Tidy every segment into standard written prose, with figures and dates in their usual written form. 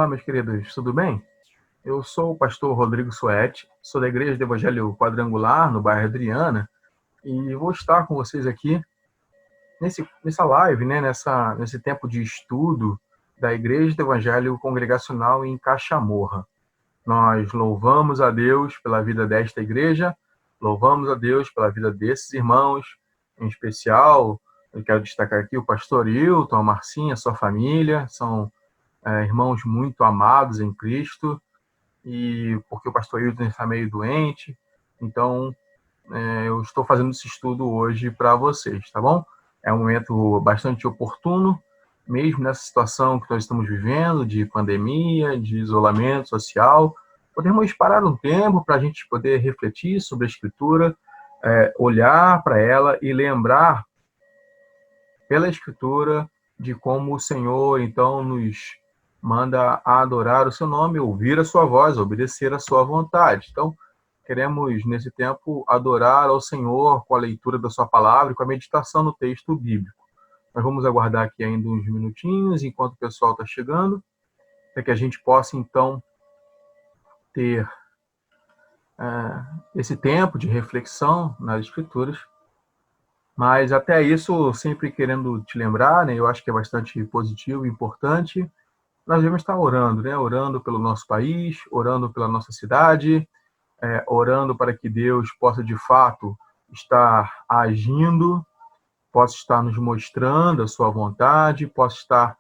Olá, meus queridos, tudo bem? Eu sou o pastor Rodrigo Suete, sou da Igreja do Evangelho Quadrangular, no bairro Adriana, e vou estar com vocês aqui nessa live, né, nesse tempo de estudo da Igreja do Evangelho Congregacional em Caxamorra. Nós louvamos a Deus pela vida desta igreja, louvamos a Deus pela vida desses irmãos, em especial, eu quero destacar aqui o pastor Hilton, a Marcinha, sua família, são irmãos muito amados em Cristo, e porque o pastor Hilton está meio doente, então eu estou fazendo esse estudo hoje para vocês, tá bom? É um momento bastante oportuno, mesmo nessa situação que nós estamos vivendo, de pandemia, de isolamento social, podemos parar um tempo para a gente poder refletir sobre a Escritura, olhar para ela e lembrar pela Escritura de como o Senhor, então, nos manda a adorar o seu nome, ouvir a sua voz, obedecer a sua vontade. Então, queremos, nesse tempo, adorar ao Senhor com a leitura da sua palavra e com a meditação no texto bíblico. Nós vamos aguardar aqui ainda uns minutinhos, enquanto o pessoal está chegando, para que a gente possa, então, ter esse tempo de reflexão nas Escrituras. Mas até isso, sempre querendo te lembrar, né, eu acho que é bastante positivo e importante, nós devemos estar orando, né, orando pelo nosso país, orando pela nossa cidade, orando para que Deus possa, de fato, estar agindo, possa estar nos mostrando a sua vontade, possa estar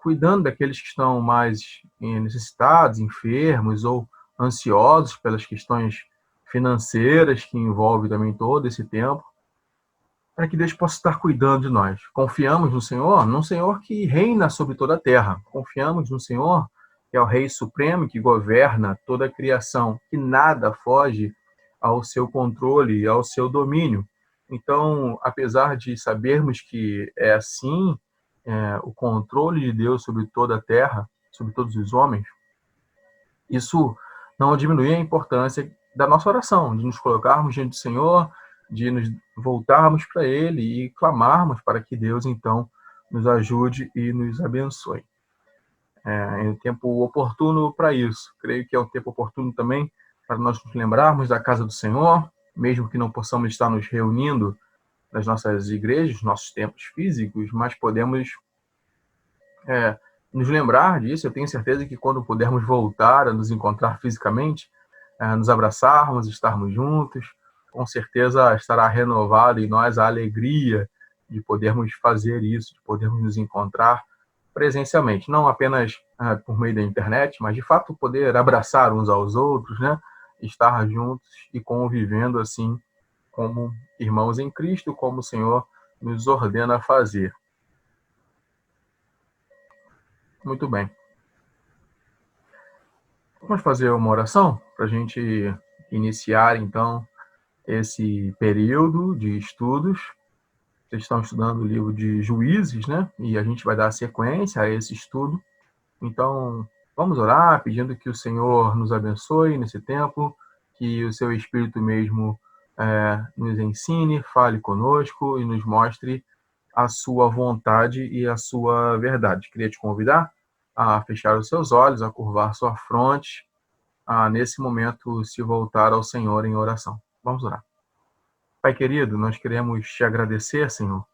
cuidando daqueles que estão mais necessitados, enfermos ou ansiosos pelas questões financeiras que envolvem também todo esse tempo, para que Deus possa estar cuidando de nós. Confiamos no Senhor que reina sobre toda a terra. Confiamos no Senhor, que é o Rei Supremo, que governa toda a criação, que nada foge ao seu controle, ao seu domínio. Então, apesar de sabermos que é assim, o controle de Deus sobre toda a terra, sobre todos os homens, isso não diminui a importância da nossa oração, de nos colocarmos diante do Senhor, de nos voltarmos para Ele e clamarmos para que Deus, então, nos ajude e nos abençoe. É um tempo oportuno para isso. Creio que é um tempo oportuno também para nós nos lembrarmos da casa do Senhor, mesmo que não possamos estar nos reunindo nas nossas igrejas, nossos templos físicos, mas podemos nos lembrar disso. Eu tenho certeza que quando pudermos voltar a nos encontrar fisicamente, nos abraçarmos, estarmos juntos, com certeza estará renovada em nós a alegria de podermos fazer isso, de podermos nos encontrar presencialmente, não apenas por meio da internet, mas de fato poder abraçar uns aos outros, né? Estar juntos e convivendo assim como irmãos em Cristo, como o Senhor nos ordena a fazer. Muito bem. Vamos fazer uma oração para a gente iniciar, então, esse período de estudos. Vocês estão estudando o livro de Juízes, né? E a gente vai dar sequência a esse estudo. Então, vamos orar, pedindo que o Senhor nos abençoe nesse tempo, que o seu Espírito mesmo nos ensine, fale conosco e nos mostre a sua vontade e a sua verdade. Queria te convidar a fechar os seus olhos, a curvar sua fronte, a, nesse momento, se voltar ao Senhor em oração. Vamos orar. Pai querido, nós queremos te agradecer, Senhor,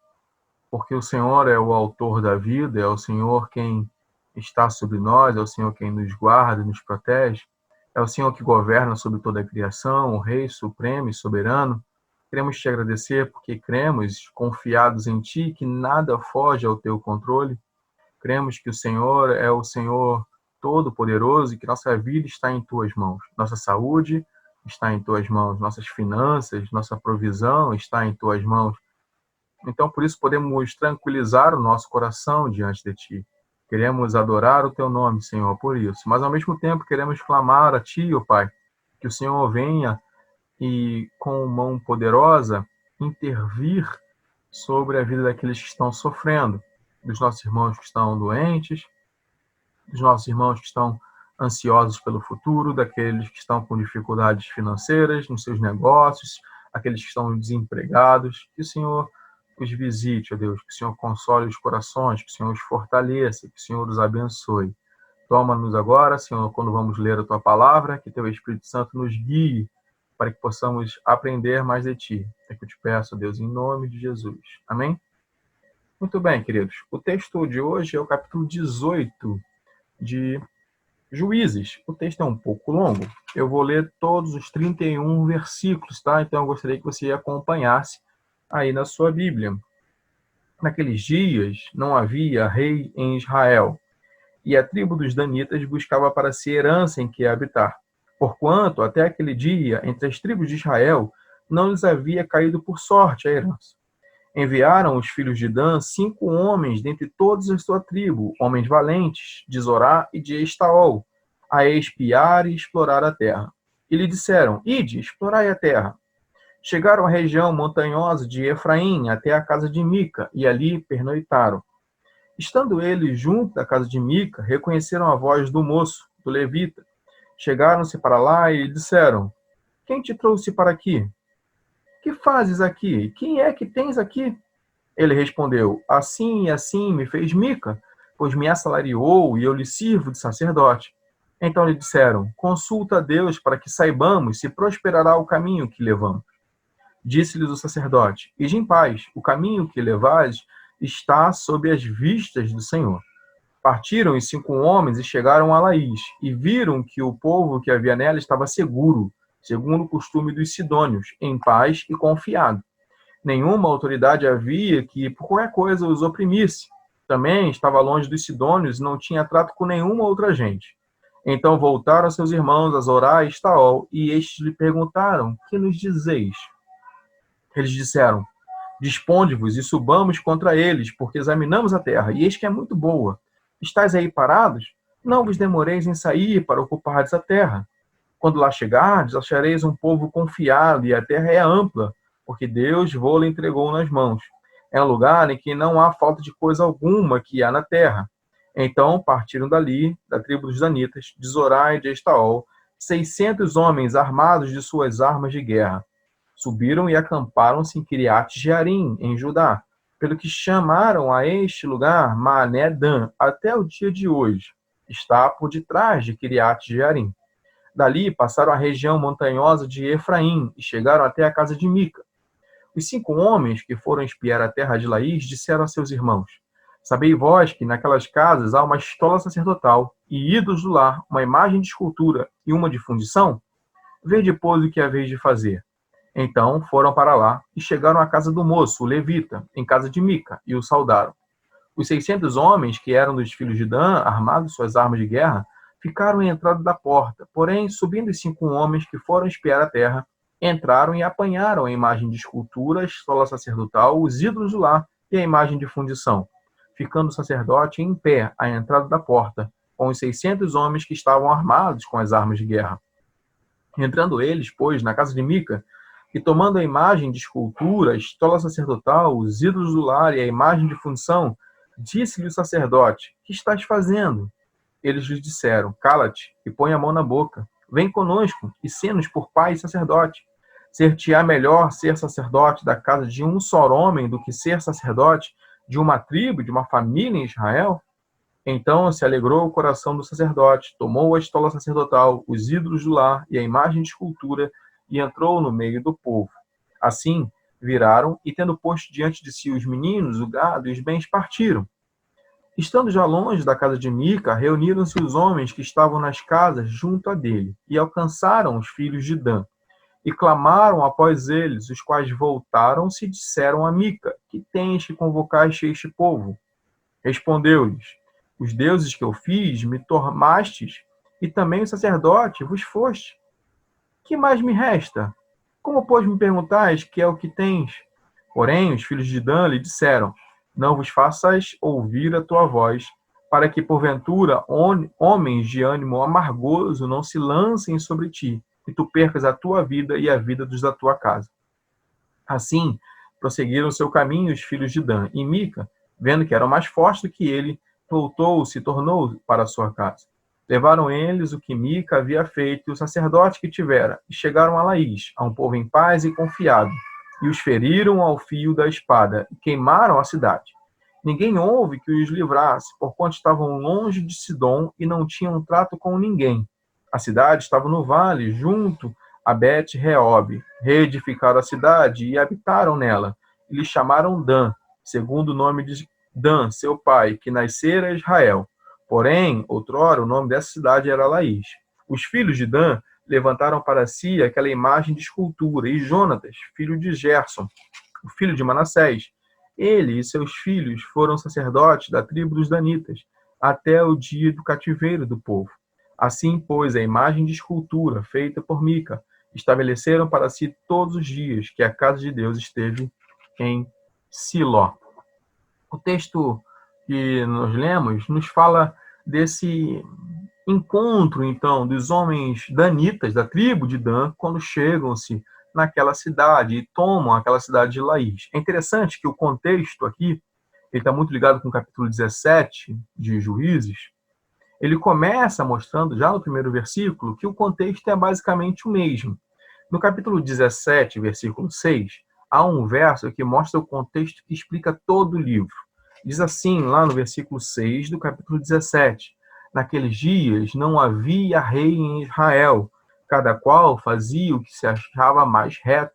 porque o Senhor é o autor da vida, é o Senhor quem está sobre nós, é o Senhor quem nos guarda, nos protege, é o Senhor que governa sobre toda a criação, o Rei supremo e soberano. Queremos te agradecer porque cremos, confiados em Ti, que nada foge ao Teu controle. Cremos que o Senhor é o Senhor Todo-Poderoso e que nossa vida está em Tuas mãos. Nossa saúde está em Tuas mãos, nossas finanças, nossa provisão está em Tuas mãos. Então, por isso, podemos tranquilizar o nosso coração diante de Ti. Queremos adorar o Teu nome, Senhor, por isso. Mas, ao mesmo tempo, queremos clamar a Ti, ó Pai, que o Senhor venha e, com mão poderosa, intervir sobre a vida daqueles que estão sofrendo, dos nossos irmãos que estão doentes, dos nossos irmãos que estão ansiosos pelo futuro, daqueles que estão com dificuldades financeiras nos seus negócios, aqueles que estão desempregados. Que o Senhor os visite, ó Deus, que o Senhor console os corações, que o Senhor os fortaleça, que o Senhor os abençoe. Toma-nos agora, Senhor, quando vamos ler a Tua palavra, que Teu Espírito Santo nos guie para que possamos aprender mais de Ti. É que eu te peço, Deus, em nome de Jesus. Amém? Muito bem, queridos. O texto de hoje é o capítulo 18 de Juízes. O texto é um pouco longo. Eu vou ler todos os 31 versículos, tá? Então eu gostaria que você acompanhasse aí na sua Bíblia. Naqueles dias não havia rei em Israel, e a tribo dos danitas buscava para si herança em que habitar. Porquanto, até aquele dia, entre as tribos de Israel, não lhes havia caído por sorte a herança. Enviaram os filhos de Dan 5 homens dentre todos a sua tribo, homens valentes, de Zorá e de Estaol, a espiar e explorar a terra. E lhe disseram: Ide, explorai a terra. Chegaram à região montanhosa de Efraim, até a casa de Mica, e ali pernoitaram. Estando eles junto da casa de Mica, reconheceram a voz do moço, do levita. Chegaram-se para lá e lhe disseram: Quem te trouxe para aqui? Que fazes aqui? Quem é que tens aqui? Ele respondeu: Assim e assim me fez Mica, pois me assalariou e eu lhe sirvo de sacerdote. Então lhe disseram: Consulta a Deus para que saibamos se prosperará o caminho que levamos. Disse-lhes o sacerdote: Ide em paz, o caminho que levais está sob as vistas do Senhor. Partiram os 5 homens e chegaram a Laís, e viram que o povo que havia nela estava seguro, segundo o costume dos sidônios, em paz e confiado. Nenhuma autoridade havia que por qualquer coisa os oprimisse. Também estava longe dos sidônios e não tinha trato com nenhuma outra gente. Então voltaram a seus irmãos a Zorá e Estaol, e estes lhe perguntaram: Que nos dizeis? Eles disseram: Disponde-vos e subamos contra eles, porque examinamos a terra, e eis que é muito boa. Estais aí parados? Não vos demoreis em sair para ocupardes a terra. Quando lá chegardes, achareis um povo confiado, e a terra é ampla, porque Deus vos entregou nas mãos. É um lugar em que não há falta de coisa alguma que há na terra. Então partiram dali, da tribo dos danitas, de Zorá e de Estaol, 600 homens armados de suas armas de guerra. Subiram e acamparam-se em Kiriat-Jearim, em Judá, pelo que chamaram a este lugar Maané-Dan, até o dia de hoje. Está por detrás de Kiriat-Jearim. Dali passaram a região montanhosa de Efraim e chegaram até a casa de Mica. Os 5 homens que foram espiar a terra de Laís disseram a seus irmãos: Sabei vós que naquelas casas há uma estola sacerdotal e ídolos do lar, uma imagem de escultura e uma de fundição? Vede, pois, o que haveis de fazer. Então foram para lá e chegaram à casa do moço, o levita, em casa de Mica, e o saudaram. Os 600 homens, que eram dos filhos de Dan, armados suas armas de guerra, ficaram em entrada da porta. Porém, subindo os 5 homens que foram espiar a terra, entraram e apanharam a imagem de escultura, a estola sacerdotal, os ídolos do lar e a imagem de fundição, ficando o sacerdote em pé à entrada da porta, com os 600 homens que estavam armados com as armas de guerra. Entrando eles, pois, na casa de Mica, e tomando a imagem de escultura, a estola sacerdotal, os ídolos do lar e a imagem de fundição, disse-lhe o sacerdote: Que estás fazendo? Eles lhe disseram: Cala-te e põe a mão na boca. Vem conosco e sê-nos por pai e sacerdote. Ser-te-á melhor ser sacerdote da casa de um só homem do que ser sacerdote de uma tribo, de uma família em Israel? Então se alegrou o coração do sacerdote, tomou a estola sacerdotal, os ídolos do lar e a imagem de escultura, e entrou no meio do povo. Assim, viraram, e tendo posto diante de si os meninos, o gado e os bens, partiram. Estando já longe da casa de Mica, reuniram-se os homens que estavam nas casas junto a dele, e alcançaram os filhos de Dan, e clamaram após eles, os quais voltaram-se e disseram a Mica: Que tens que convocaste este povo? Respondeu-lhes: Os deuses que eu fiz me tornastes, e também o sacerdote vos foste. Que mais me resta? Como, pois, me perguntais que é o que tens? Porém, os filhos de Dan lhe disseram: Não vos faças ouvir a tua voz, para que, porventura, homens de ânimo amargoso não se lancem sobre ti, e tu percas a tua vida e a vida dos da tua casa. Assim, prosseguiram seu caminho os filhos de Dan, e Mica, vendo que eram mais fortes do que ele, voltou-se e tornou para a sua casa. Levaram eles o que Mica havia feito e o sacerdote que tivera, e chegaram a Laís, a um povo em paz e confiado, e os feriram ao fio da espada, e queimaram a cidade. Ninguém houve que os livrasse, porquanto estavam longe de Sidom e não tinham trato com ninguém. A cidade estava no vale, junto a Bet-Reob. Reedificaram a cidade e habitaram nela. E lhe chamaram Dan, segundo o nome de Dan, seu pai, que nascera Israel. Porém, outrora, o nome dessa cidade era Laís. Os filhos de Dan levantaram para si aquela imagem de escultura, e Jonatas, filho de Gerson, o filho de Manassés, ele e seus filhos foram sacerdotes da tribo dos danitas, até o dia do cativeiro do povo. Assim, pois, a imagem de escultura feita por Mica estabeleceram para si todos os dias que a casa de Deus esteve em Siló. O texto que nós lemos nos fala desse encontro, então, dos homens danitas, da tribo de Dan, quando chegam-se naquela cidade e tomam aquela cidade de Laís. É interessante que o contexto aqui, ele está muito ligado com o capítulo 17 de Juízes. Ele começa mostrando, já no primeiro versículo, que o contexto é basicamente o mesmo. No capítulo 17, versículo 6, há um verso que mostra o contexto que explica todo o livro. Diz assim, lá no versículo 6 do capítulo 17, naqueles dias não havia rei em Israel, cada qual fazia o que se achava mais reto.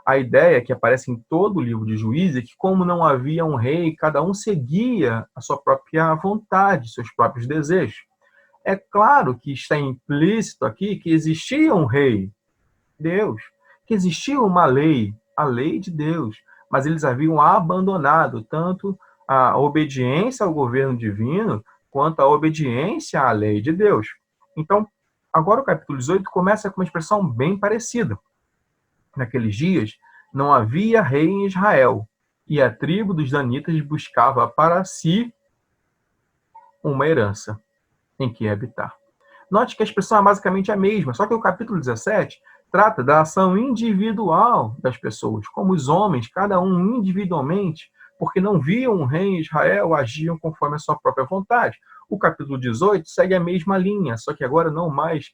A ideia que aparece em todo o livro de Juízes é que, como não havia um rei, cada um seguia a sua própria vontade, seus próprios desejos. É claro que está implícito aqui que existia um rei, Deus, que existia uma lei, a lei de Deus, mas eles haviam abandonado tanto a obediência ao governo divino quanto a obediência à lei de Deus. Então, agora o capítulo 18 começa com uma expressão bem parecida. Naqueles dias, não havia rei em Israel, e a tribo dos danitas buscava para si uma herança em que habitar. Note que a expressão é basicamente a mesma, só que o capítulo 17 trata da ação individual das pessoas, como os homens, cada um individualmente, porque não viam um rei em Israel, agiam conforme a sua própria vontade. O capítulo 18 segue a mesma linha, só que agora não mais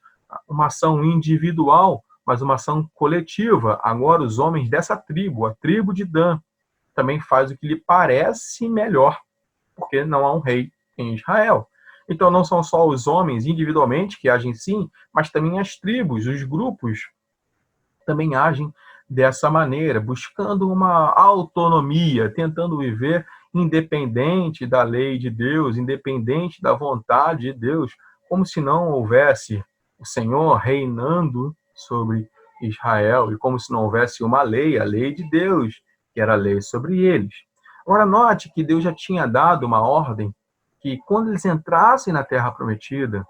uma ação individual, mas uma ação coletiva. Agora os homens dessa tribo, a tribo de Dan, também faz o que lhe parece melhor, porque não há um rei em Israel. Então não são só os homens individualmente que agem sim, mas também as tribos, os grupos também agem dessa maneira, buscando uma autonomia, tentando viver independente da lei de Deus, independente da vontade de Deus, como se não houvesse o Senhor reinando sobre Israel e como se não houvesse uma lei, a lei de Deus, que era a lei sobre eles. Agora, note que Deus já tinha dado uma ordem que, quando eles entrassem na Terra Prometida,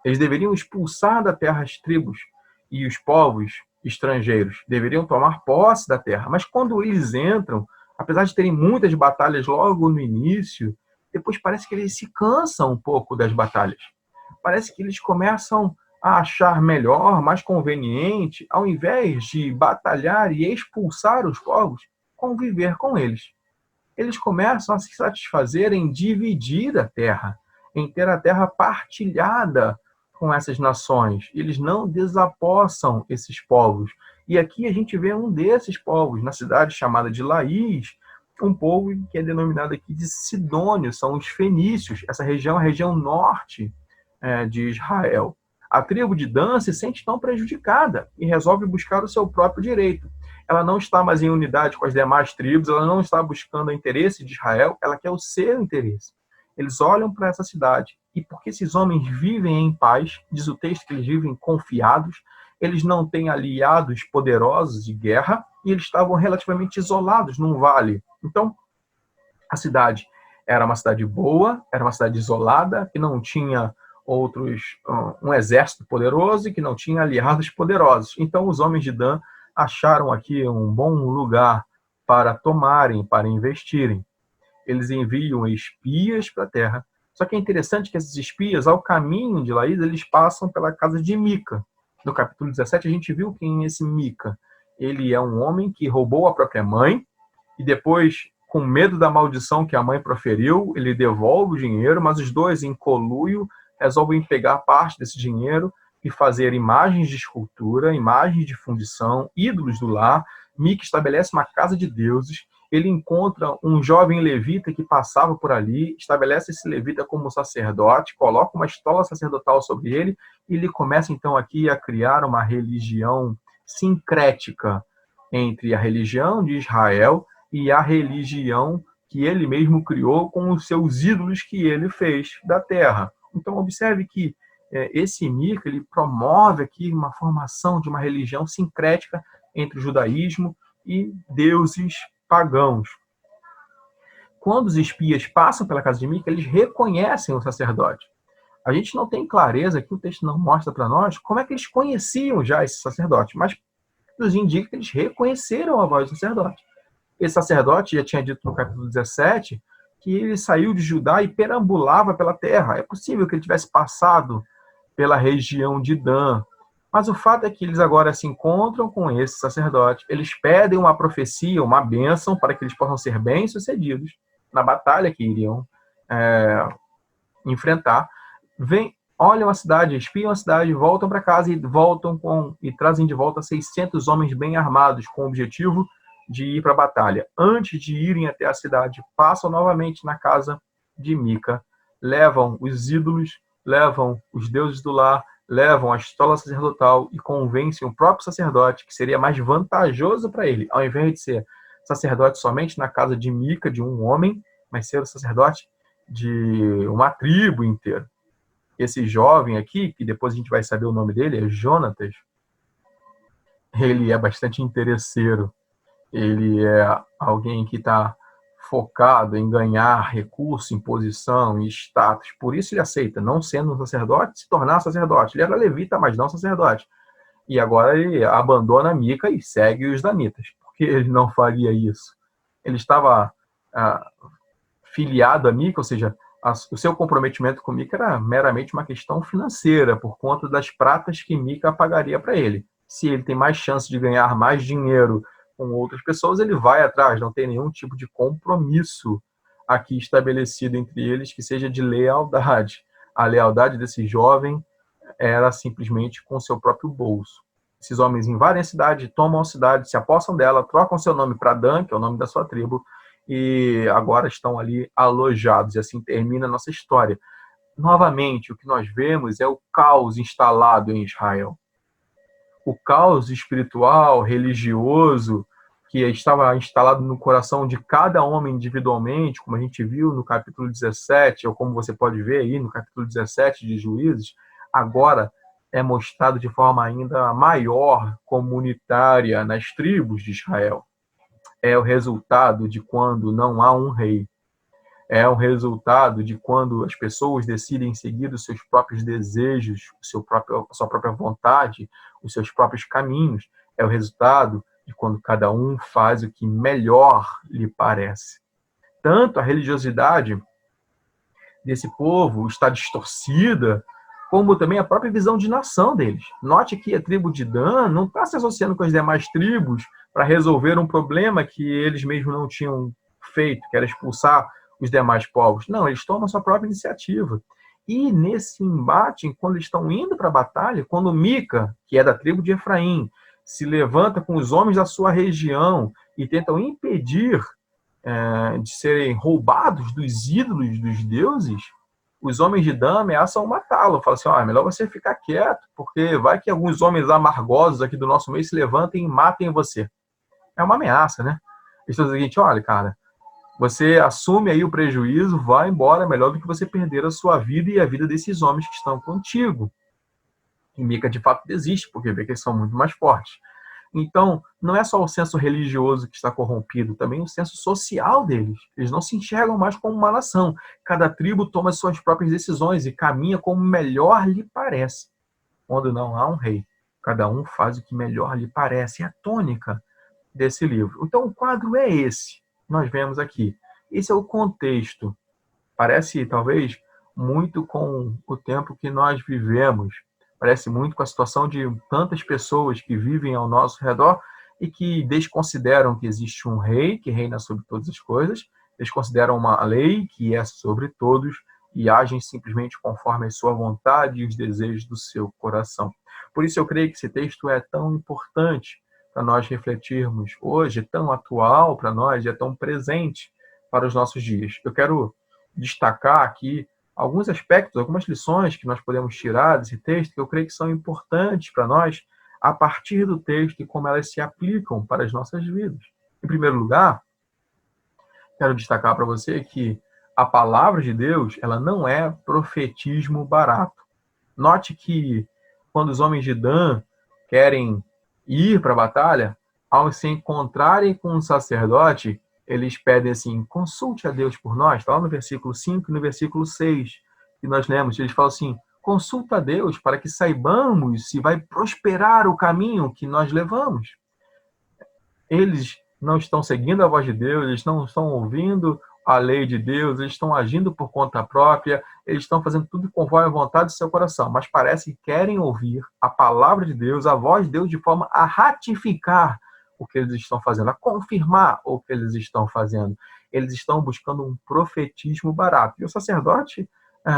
eles deveriam expulsar da terra as tribos e os povos estrangeiros, deveriam tomar posse da terra. Mas quando eles entram, apesar de terem muitas batalhas logo no início, depois parece que eles se cansam um pouco das batalhas. Parece que eles começam a achar melhor, mais conveniente, ao invés de batalhar e expulsar os povos, conviver com eles. Eles começam a se satisfazer em dividir a terra, em ter a terra partilhada com essas nações. Eles não desapossam esses povos. E aqui a gente vê um desses povos, na cidade chamada de Laís, um povo que é denominado aqui de Sidônio, são os fenícios. Essa região é a região norte de Israel. A tribo de Dan se sente tão prejudicada e resolve buscar o seu próprio direito. Ela não está mais em unidade com as demais tribos, ela não está buscando o interesse de Israel, ela quer o seu interesse. Eles olham para essa cidade e porque esses homens vivem em paz, diz o texto que eles vivem confiados, eles não têm aliados poderosos de guerra e eles estavam relativamente isolados num vale. Então, a cidade era uma cidade boa, era uma cidade isolada, que não tinha um exército poderoso e que não tinha aliados poderosos. Então, os homens de Dan acharam aqui um bom lugar para tomarem, para investirem. Eles enviam espias para a terra. Só que é interessante que esses espias, ao caminho de Laís, eles passam pela casa de Mica. No capítulo 17, a gente viu quem é esse Mica. Ele é um homem que roubou a própria mãe e depois, com medo da maldição que a mãe proferiu, ele devolve o dinheiro, mas os dois, em conluio, resolvem pegar parte desse dinheiro e fazer imagens de escultura, imagens de fundição, ídolos do lar. Mica estabelece uma casa de deuses ele encontra um jovem levita que passava por ali, estabelece esse levita como sacerdote, coloca uma estola sacerdotal sobre ele, e ele começa então aqui a criar uma religião sincrética entre a religião de Israel e a religião que ele mesmo criou com os seus ídolos que ele fez da terra. Então observe que esse Mica, ele promove aqui uma formação de uma religião sincrética entre o judaísmo e deuses pagãos. Quando os espias passam pela casa de Mica, eles reconhecem o sacerdote. A gente não tem clareza, que o texto não mostra para nós, como é que eles conheciam já esse sacerdote, mas nos indica que eles reconheceram a voz do sacerdote. Esse sacerdote já tinha dito no capítulo 17 que ele saiu de Judá e perambulava pela terra. É possível que ele tivesse passado pela região de Dan. Mas o fato é que eles agora se encontram com esse sacerdote, eles pedem uma profecia, uma bênção, para que eles possam ser bem-sucedidos na batalha que iriam enfrentar. Olham a cidade, espiam a cidade, voltam para casa e trazem de volta 600 homens bem armados, com o objetivo de ir para a batalha. Antes de irem até a cidade, passam novamente na casa de Mica, levam os ídolos, levam os deuses do lar, levam a estola sacerdotal e convencem o próprio sacerdote que seria mais vantajoso para ele, ao invés de ser sacerdote somente na casa de Mica, de um homem, mas ser o sacerdote de uma tribo inteira. Esse jovem aqui, que depois a gente vai saber o nome dele, é Jonatas, ele é bastante interesseiro. Ele é alguém que está focado em ganhar recurso, em posição, em status. Por isso ele aceita, não sendo um sacerdote, se tornar sacerdote. Ele era levita, mas não sacerdote. E agora ele abandona Mica e segue os danitas. Por que ele não faria isso? Ele estava filiado a Mica, ou seja, o seu comprometimento com Mica era meramente uma questão financeira, por conta das pratas que Mica pagaria para ele. Se ele tem mais chance de ganhar mais dinheiro com outras pessoas, ele vai atrás, não tem nenhum tipo de compromisso aqui estabelecido entre eles que seja de lealdade. A lealdade desse jovem era simplesmente com seu próprio bolso. Esses homens invadem a cidade, tomam a cidade, se apossam dela, trocam seu nome para Dan, que é o nome da sua tribo, e agora estão ali alojados, e assim termina a nossa história. Novamente, o que nós vemos é o caos instalado em Israel. O caos espiritual, religioso, que estava instalado no coração de cada homem individualmente, como a gente viu no capítulo 17, ou como você pode ver aí no capítulo 17 de Juízes, agora é mostrado de forma ainda maior, comunitária, nas tribos de Israel. É o resultado de quando não há um rei. É o resultado de quando as pessoas decidem seguir os seus próprios desejos, a sua própria vontade, os seus próprios caminhos. É o resultado de quando cada um faz o que melhor lhe parece. Tanto a religiosidade desse povo está distorcida, como também a própria visão de nação deles. Note que a tribo de Dan não está se associando com as demais tribos para resolver um problema que eles mesmos não tinham feito, que era expulsar os demais povos. Não, eles tomam a sua própria iniciativa. E nesse embate, quando eles estão indo para a batalha, quando Mica, que é da tribo de Efraim, se levanta com os homens da sua região e tentam impedir de serem roubados dos ídolos dos deuses, os homens de Dan ameaçam matá-lo. Falam assim, é melhor você ficar quieto, porque vai que alguns homens amargosos aqui do nosso meio se levantem e matem você. É uma ameaça, né? Eles dizem o seguinte, olha, cara, você assume aí o prejuízo, vai embora, melhor do que você perder a sua vida e a vida desses homens que estão contigo. E Mica, de fato, desiste, porque vê que eles são muito mais fortes. Então, não é só o senso religioso que está corrompido, também o senso social deles. Eles não se enxergam mais como uma nação. Cada tribo toma as suas próprias decisões e caminha como melhor lhe parece. Quando não há um rei, cada um faz o que melhor lhe parece. É a tônica desse livro. Então, o quadro é esse. Nós vemos aqui. Esse é o contexto. Parece, talvez, muito com o tempo que nós vivemos. Parece muito com a situação de tantas pessoas que vivem ao nosso redor e que desconsideram que existe um rei que reina sobre todas as coisas, desconsideram uma lei que é sobre todos e agem simplesmente conforme a sua vontade e os desejos do seu coração. Por isso eu creio que esse texto é tão importante para nós refletirmos hoje, é tão atual para nós, é tão presente para os nossos dias. Eu quero destacar aqui alguns aspectos, algumas lições que nós podemos tirar desse texto, que eu creio que são importantes para nós, a partir do texto e como elas se aplicam para as nossas vidas. Em primeiro lugar, quero destacar para você que a palavra de Deus, ela não é profetismo barato. Note que quando os homens de Dan querem ir para a batalha, ao se encontrarem com um sacerdote, eles pedem assim, consulte a Deus por nós. Está lá no versículo 5 e no versículo 6, que nós lemos. Eles falam assim, consulta a Deus para que saibamos se vai prosperar o caminho que nós levamos. Eles não estão seguindo a voz de Deus, eles não estão ouvindo a lei de Deus, eles estão agindo por conta própria, eles estão fazendo tudo conforme a vontade do seu coração, mas parece que querem ouvir a palavra de Deus, a voz de Deus, de forma a ratificar o que eles estão fazendo, a confirmar o que eles estão fazendo. Eles estão buscando um profetismo barato. E o sacerdote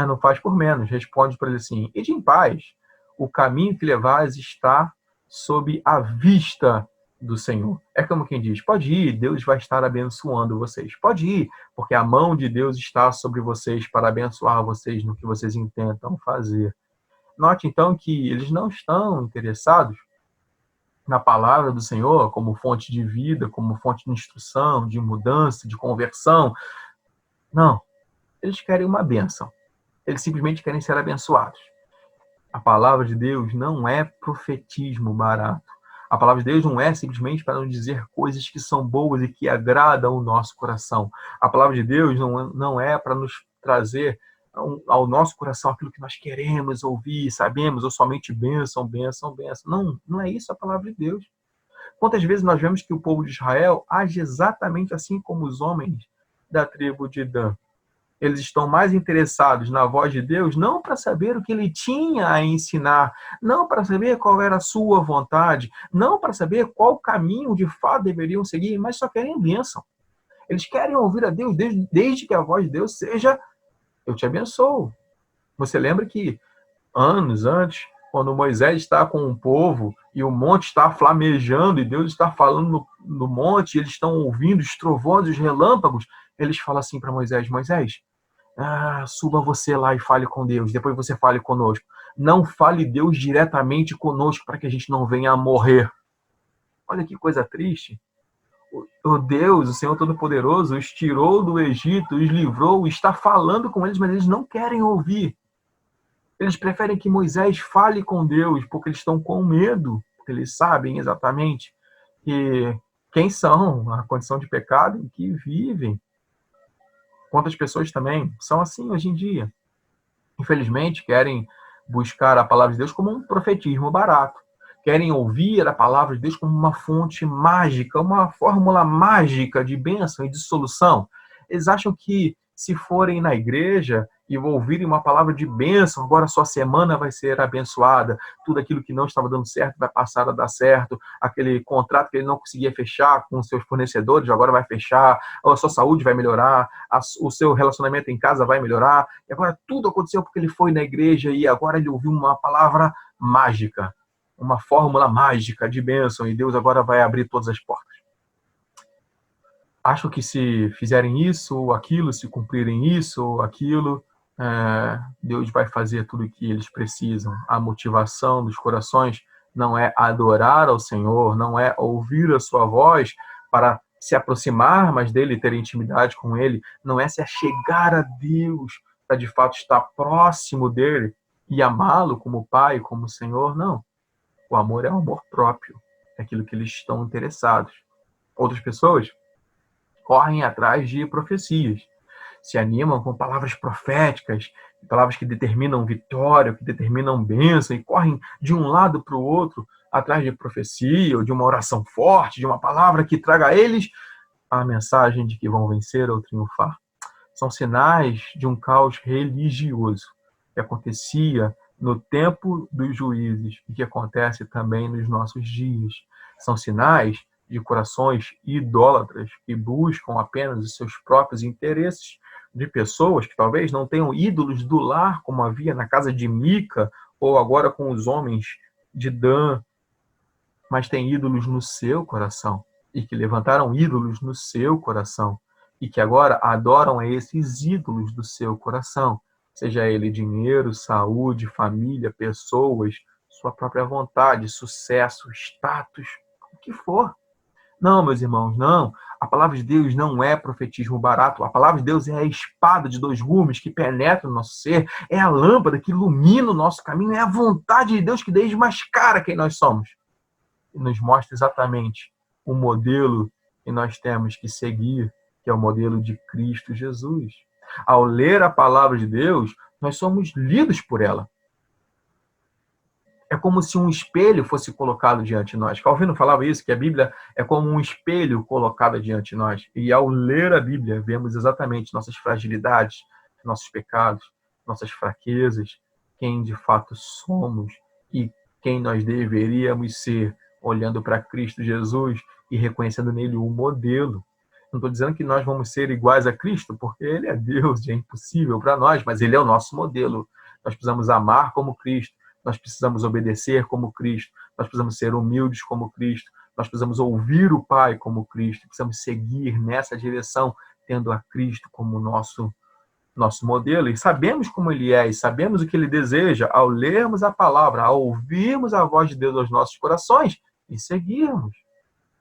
não faz por menos, responde para ele assim, ide em paz, o caminho que levais está sob a vista do Senhor. É como quem diz, pode ir, Deus vai estar abençoando vocês. Pode ir, porque a mão de Deus está sobre vocês para abençoar vocês no que vocês intentam fazer. Note então que eles não estão interessados na palavra do Senhor como fonte de vida, como fonte de instrução, de mudança, de conversão. Não, eles querem uma bênção. Eles simplesmente querem ser abençoados. A palavra de Deus não é profetismo barato. A palavra de Deus não é simplesmente para nos dizer coisas que são boas e que agradam o nosso coração. A palavra de Deus não é para nos trazer ao nosso coração aquilo que nós queremos ouvir, sabemos, ou somente bênção, bênção, bênção. Não é isso a palavra de Deus. Quantas vezes nós vemos que o povo de Israel age exatamente assim como os homens da tribo de Dan? Eles estão mais interessados na voz de Deus, não para saber o que ele tinha a ensinar, não para saber qual era a sua vontade, não para saber qual caminho de fato deveriam seguir, mas só querem bênção. Eles querem ouvir a Deus desde que a voz de Deus seja, eu te abençoo. Você lembra que anos antes, quando Moisés está com o povo e o monte está flamejando e Deus está falando no monte, e eles estão ouvindo os trovões, os relâmpagos, eles falam assim para Moisés, suba você lá e fale com Deus, depois você fale conosco. Não fale Deus diretamente conosco para que a gente não venha a morrer. Olha que coisa triste. O Deus, o Senhor Todo-Poderoso, os tirou do Egito, os livrou, está falando com eles, mas eles não querem ouvir. Eles preferem que Moisés fale com Deus, porque eles estão com medo, porque eles sabem exatamente quem são, a condição de pecado em que vivem. Quantas pessoas também são assim hoje em dia. Infelizmente, querem buscar a palavra de Deus como um profetismo barato. Querem ouvir a palavra de Deus como uma fonte mágica, uma fórmula mágica de bênção e de solução. Eles acham que se forem na igreja e ouvirem uma palavra de bênção, agora sua semana vai ser abençoada, tudo aquilo que não estava dando certo vai passar a dar certo, aquele contrato que ele não conseguia fechar com seus fornecedores, agora vai fechar, a sua saúde vai melhorar, o seu relacionamento em casa vai melhorar, e agora tudo aconteceu porque ele foi na igreja e agora ele ouviu uma palavra mágica, uma fórmula mágica de bênção, e Deus agora vai abrir todas as portas. Acho que se fizerem isso ou aquilo, se cumprirem isso ou aquilo, Deus vai fazer tudo o que eles precisam. A motivação dos corações não é adorar ao Senhor, não é ouvir a sua voz para se aproximar mais dele e ter intimidade com ele, não é se achegar a Deus para de fato estar próximo dele e amá-lo como Pai, como Senhor, não. O amor é o amor próprio, é aquilo que eles estão interessados. Outras pessoas correm atrás de profecias, se animam com palavras proféticas, palavras que determinam vitória, que determinam bênção, e correm de um lado para o outro atrás de profecia, ou de uma oração forte, de uma palavra que traga a eles a mensagem de que vão vencer ou triunfar. São sinais de um caos religioso que acontecia no tempo dos juízes e que acontece também nos nossos dias. São sinais de corações idólatras que buscam apenas os seus próprios interesses, de pessoas que talvez não tenham ídolos do lar, como havia na casa de Mica, ou agora com os homens de Dan. mas tem ídolos no seu coração, e que levantaram ídolos no seu coração, e que agora adoram a esses ídolos do seu coração, seja ele dinheiro, saúde, família, pessoas, sua própria vontade, sucesso, status, o que for. Não, meus irmãos, não. A palavra de Deus não é profetismo barato. A palavra de Deus é a espada de dois gumes que penetra no nosso ser, é a lâmpada que ilumina o nosso caminho, é a vontade de Deus que desmascara quem nós somos e nos mostra exatamente o modelo que nós temos que seguir, que é o modelo de Cristo Jesus. Ao ler a palavra de Deus, nós somos lidos por ela. É como se um espelho fosse colocado diante de nós. Calvino falava isso, que a Bíblia é como um espelho colocado diante de nós. E ao ler a Bíblia, vemos exatamente nossas fragilidades, nossos pecados, nossas fraquezas, quem de fato somos e quem nós deveríamos ser, olhando para Cristo Jesus e reconhecendo nele o modelo. Não estou dizendo que nós vamos ser iguais a Cristo, porque ele é Deus e é impossível para nós, mas ele é o nosso modelo. Nós precisamos amar como Cristo, nós precisamos obedecer como Cristo, nós precisamos ser humildes como Cristo, nós precisamos ouvir o Pai como Cristo, precisamos seguir nessa direção, tendo a Cristo como nosso modelo, e sabemos como ele é, e sabemos o que ele deseja ao lermos a palavra, ao ouvirmos a voz de Deus aos nossos corações e seguirmos.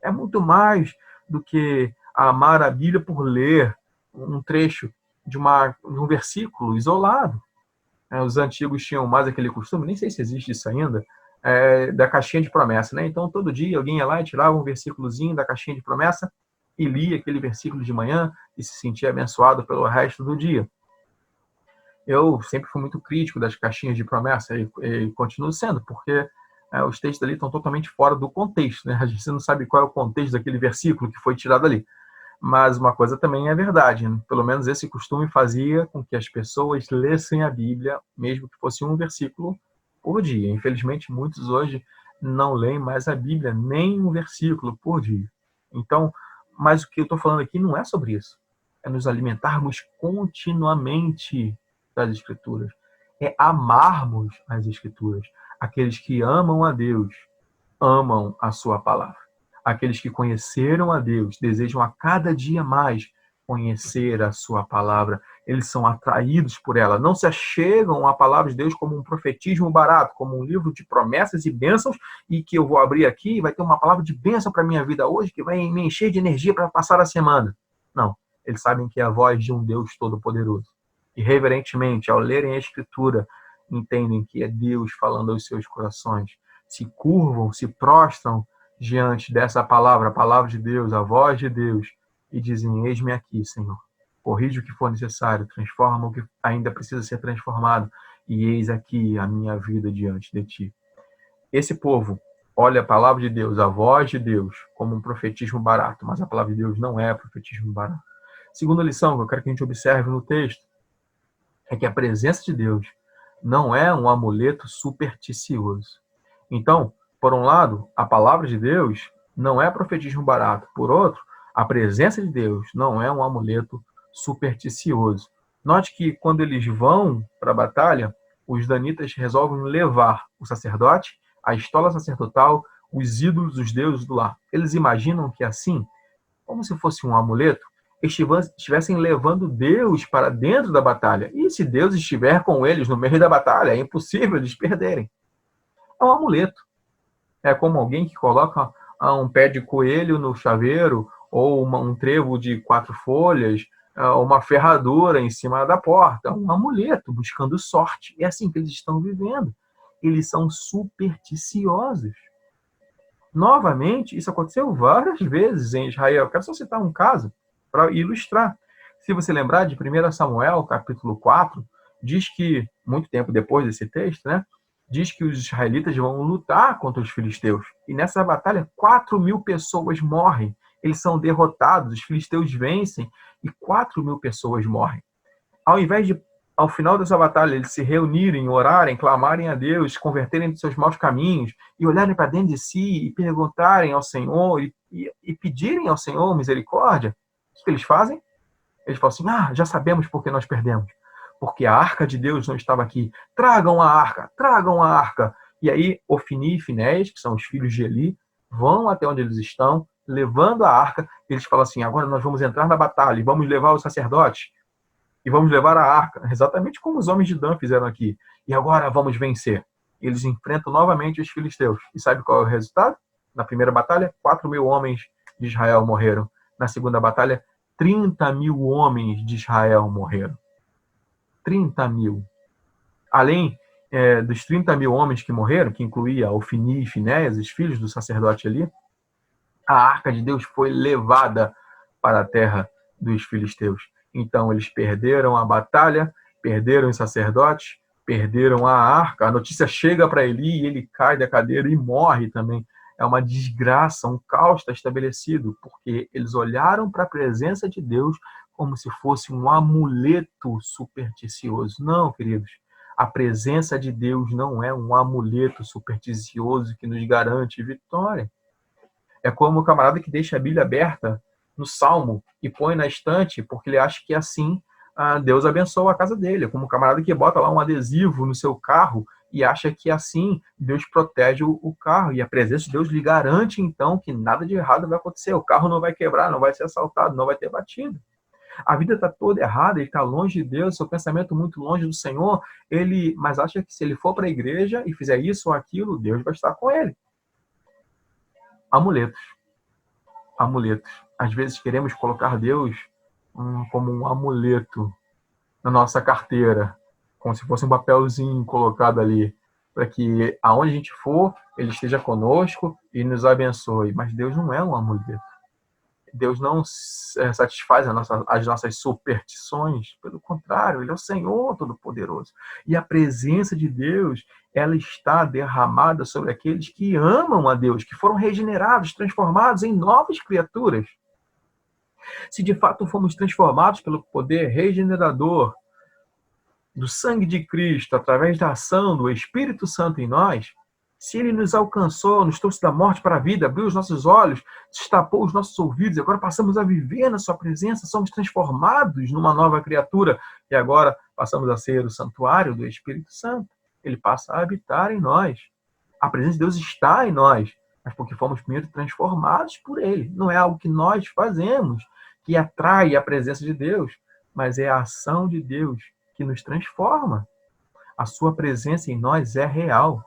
É muito mais do que amar a Bíblia por ler um trecho de um versículo isolado. Os antigos tinham mais aquele costume, nem sei se existe isso ainda, da caixinha de promessa, né? Então, todo dia alguém ia lá e tirava um versículozinho da caixinha de promessa e lia aquele versículo de manhã e se sentia abençoado pelo resto do dia. Eu sempre fui muito crítico das caixinhas de promessa e continuo sendo, porque os textos ali estão totalmente fora do contexto, né? A gente não sabe qual é o contexto daquele versículo que foi tirado ali. Mas uma coisa também é verdade, né? Pelo menos esse costume fazia com que as pessoas lessem a Bíblia, mesmo que fosse um versículo por dia. Infelizmente, muitos hoje não leem mais a Bíblia, nem um versículo por dia. Então, mas o que eu estou falando aqui não é sobre isso. É nos alimentarmos continuamente das Escrituras. É amarmos as Escrituras. Aqueles que amam a Deus, amam a sua palavra. Aqueles que conheceram a Deus, desejam a cada dia mais conhecer a sua palavra. Eles são atraídos por ela. Não se achegam à palavra de Deus como um profetismo barato, como um livro de promessas e bênçãos, e que eu vou abrir aqui e vai ter uma palavra de bênção para a minha vida hoje, que vai me encher de energia para passar a semana. Não. Eles sabem que é a voz de um Deus todo-poderoso. E reverentemente, ao lerem a Escritura, entendem que é Deus falando aos seus corações. Se curvam, se prostram diante dessa palavra, a palavra de Deus, a voz de Deus, e dizem: eis-me aqui, Senhor. Corrige o que for necessário, transforma o que ainda precisa ser transformado, e eis aqui a minha vida diante de ti. Esse povo olha a palavra de Deus, a voz de Deus, como um profetismo barato, mas a palavra de Deus não é profetismo barato. Segunda lição que eu quero que a gente observe no texto é que a presença de Deus não é um amuleto supersticioso. Então, por um lado, a palavra de Deus não é profetismo barato. Por outro, a presença de Deus não é um amuleto supersticioso. Note que quando eles vão para a batalha, os danitas resolvem levar o sacerdote, a estola sacerdotal, os ídolos, os deuses do lar. Eles imaginam que assim, como se fosse um amuleto, estivessem levando Deus para dentro da batalha. E se Deus estiver com eles no meio da batalha, é impossível eles perderem. É um amuleto. É como alguém que coloca um pé de coelho no chaveiro, ou um trevo de 4 folhas, uma ferradura em cima da porta. Um amuleto, buscando sorte. É assim que eles estão vivendo. Eles são supersticiosos. Novamente, isso aconteceu várias vezes em Israel. Eu quero só citar um caso para ilustrar. Se você lembrar de 1 Samuel, capítulo 4, diz que, muito tempo depois desse texto, né, diz que os israelitas vão lutar contra os filisteus. E nessa batalha, 4.000 pessoas morrem. Eles são derrotados, os filisteus vencem e 4.000 pessoas morrem. Ao invés de, ao final dessa batalha, eles se reunirem, orarem, clamarem a Deus, se converterem dos seus maus caminhos e olharem para dentro de si e perguntarem ao Senhor e pedirem ao Senhor misericórdia, o que eles fazem? Eles falam assim: já sabemos por que nós perdemos. Porque a arca de Deus não estava aqui. Tragam a arca, tragam a arca. E aí, Ofni e Finéias, que são os filhos de Eli, vão até onde eles estão, levando a arca. Eles falam assim: agora nós vamos entrar na batalha, e vamos levar os sacerdotes, e vamos levar a arca, exatamente como os homens de Dan fizeram aqui. E agora vamos vencer. Eles enfrentam novamente os filisteus. E sabe qual é o resultado? Na primeira batalha, 4.000 homens de Israel morreram. Na segunda batalha, 30.000 homens de Israel morreram. 30.000. Além dos 30.000 homens que morreram, que incluía Ofni e Finéias, os filhos do sacerdote ali, a arca de Deus foi levada para a terra dos filisteus. Então eles perderam a batalha, perderam os sacerdotes, perderam a arca. A notícia chega para Eli e ele cai da cadeira e morre também. É uma desgraça, um caos está estabelecido, porque eles olharam para a presença de Deus como se fosse um amuleto supersticioso. Não, queridos, a presença de Deus não é um amuleto supersticioso que nos garante vitória. É como o camarada que deixa a Bíblia aberta no Salmo e põe na estante porque ele acha que assim Deus abençoa a casa dele. É como o camarada que bota lá um adesivo no seu carro e acha que assim Deus protege o carro. E a presença de Deus lhe garante, então, que nada de errado vai acontecer. O carro não vai quebrar, não vai ser assaltado, não vai ter batido. A vida está toda errada, ele está longe de Deus, seu pensamento muito longe do Senhor, mas acha que se ele for para a igreja e fizer isso ou aquilo, Deus vai estar com ele. Amuletos. Amuletos. Às vezes queremos colocar Deus como um amuleto na nossa carteira, como se fosse um papelzinho colocado ali, para que aonde a gente for, ele esteja conosco e nos abençoe. Mas Deus não é um amuleto. Deus não satisfaz as nossas superstições, pelo contrário, ele é o Senhor Todo-Poderoso. E a presença de Deus, ela está derramada sobre aqueles que amam a Deus, que foram regenerados, transformados em novas criaturas. Se de fato fomos transformados pelo poder regenerador do sangue de Cristo, através da ação do Espírito Santo em nós, se ele nos alcançou, nos trouxe da morte para a vida, abriu os nossos olhos, destapou os nossos ouvidos, e agora passamos a viver na sua presença, somos transformados numa nova criatura, e agora passamos a ser o santuário do Espírito Santo. Ele passa a habitar em nós. A presença de Deus está em nós, mas porque fomos primeiro transformados por ele. Não é algo que nós fazemos que atrai a presença de Deus, mas é a ação de Deus que nos transforma. A sua presença em nós é real.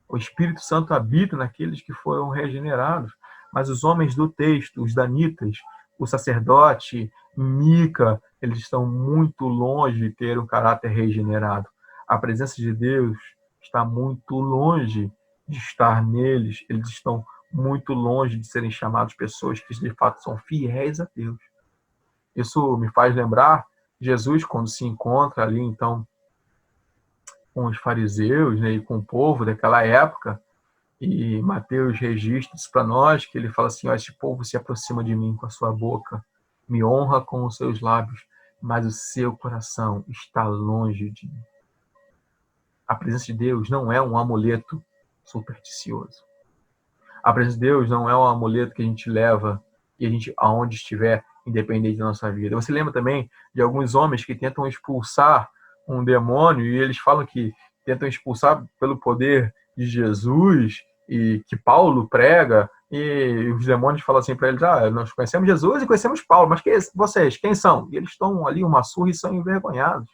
O Espírito Santo habita naqueles que foram regenerados. Mas os homens do texto, os danitas, o sacerdote, Mica, eles estão muito longe de ter um caráter regenerado. A presença de Deus está muito longe de estar neles. Eles estão muito longe de serem chamados pessoas que de fato são fiéis a Deus. Isso me faz lembrar Jesus quando se encontra ali, então, com os fariseus, né, e com o povo daquela época, e Mateus registra isso para nós, que ele fala assim: este povo se aproxima de mim com a sua boca, me honra com os seus lábios, mas o seu coração está longe de mim. A presença de Deus não é um amuleto supersticioso. A presença de Deus não é um amuleto que a gente leva e a gente, aonde estiver, independente da nossa vida. Você lembra também de alguns homens que tentam expulsar um demônio e eles falam que tentam expulsar pelo poder de Jesus e que Paulo prega, e os demônios falam assim para eles: nós conhecemos Jesus e conhecemos Paulo, mas vocês, quem são? E eles estão ali uma surra e são envergonhados.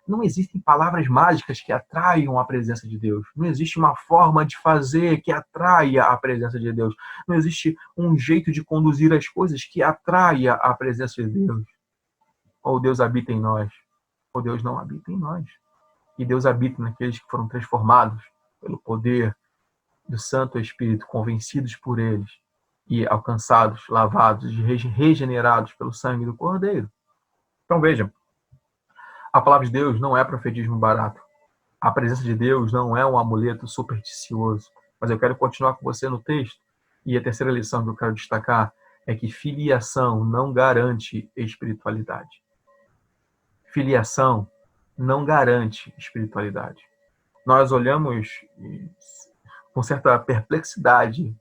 Não existem palavras mágicas que atraiam a presença de Deus. Não existe uma forma de fazer que atraia a presença de Deus. Não existe um jeito de conduzir as coisas que atraia a presença de Deus. Ou Deus habita em nós, ou Deus não habita em nós. E Deus habita naqueles que foram transformados pelo poder do Santo Espírito, convencidos por eles e alcançados, lavados e regenerados pelo sangue do Cordeiro. Então vejam, a palavra de Deus não é profetismo barato. A presença de Deus não é um amuleto supersticioso. Mas eu quero continuar com você no texto. E a terceira lição que eu quero destacar é que filiação não garante espiritualidade. Filiação não garante espiritualidade. Nós olhamos com certa perplexidade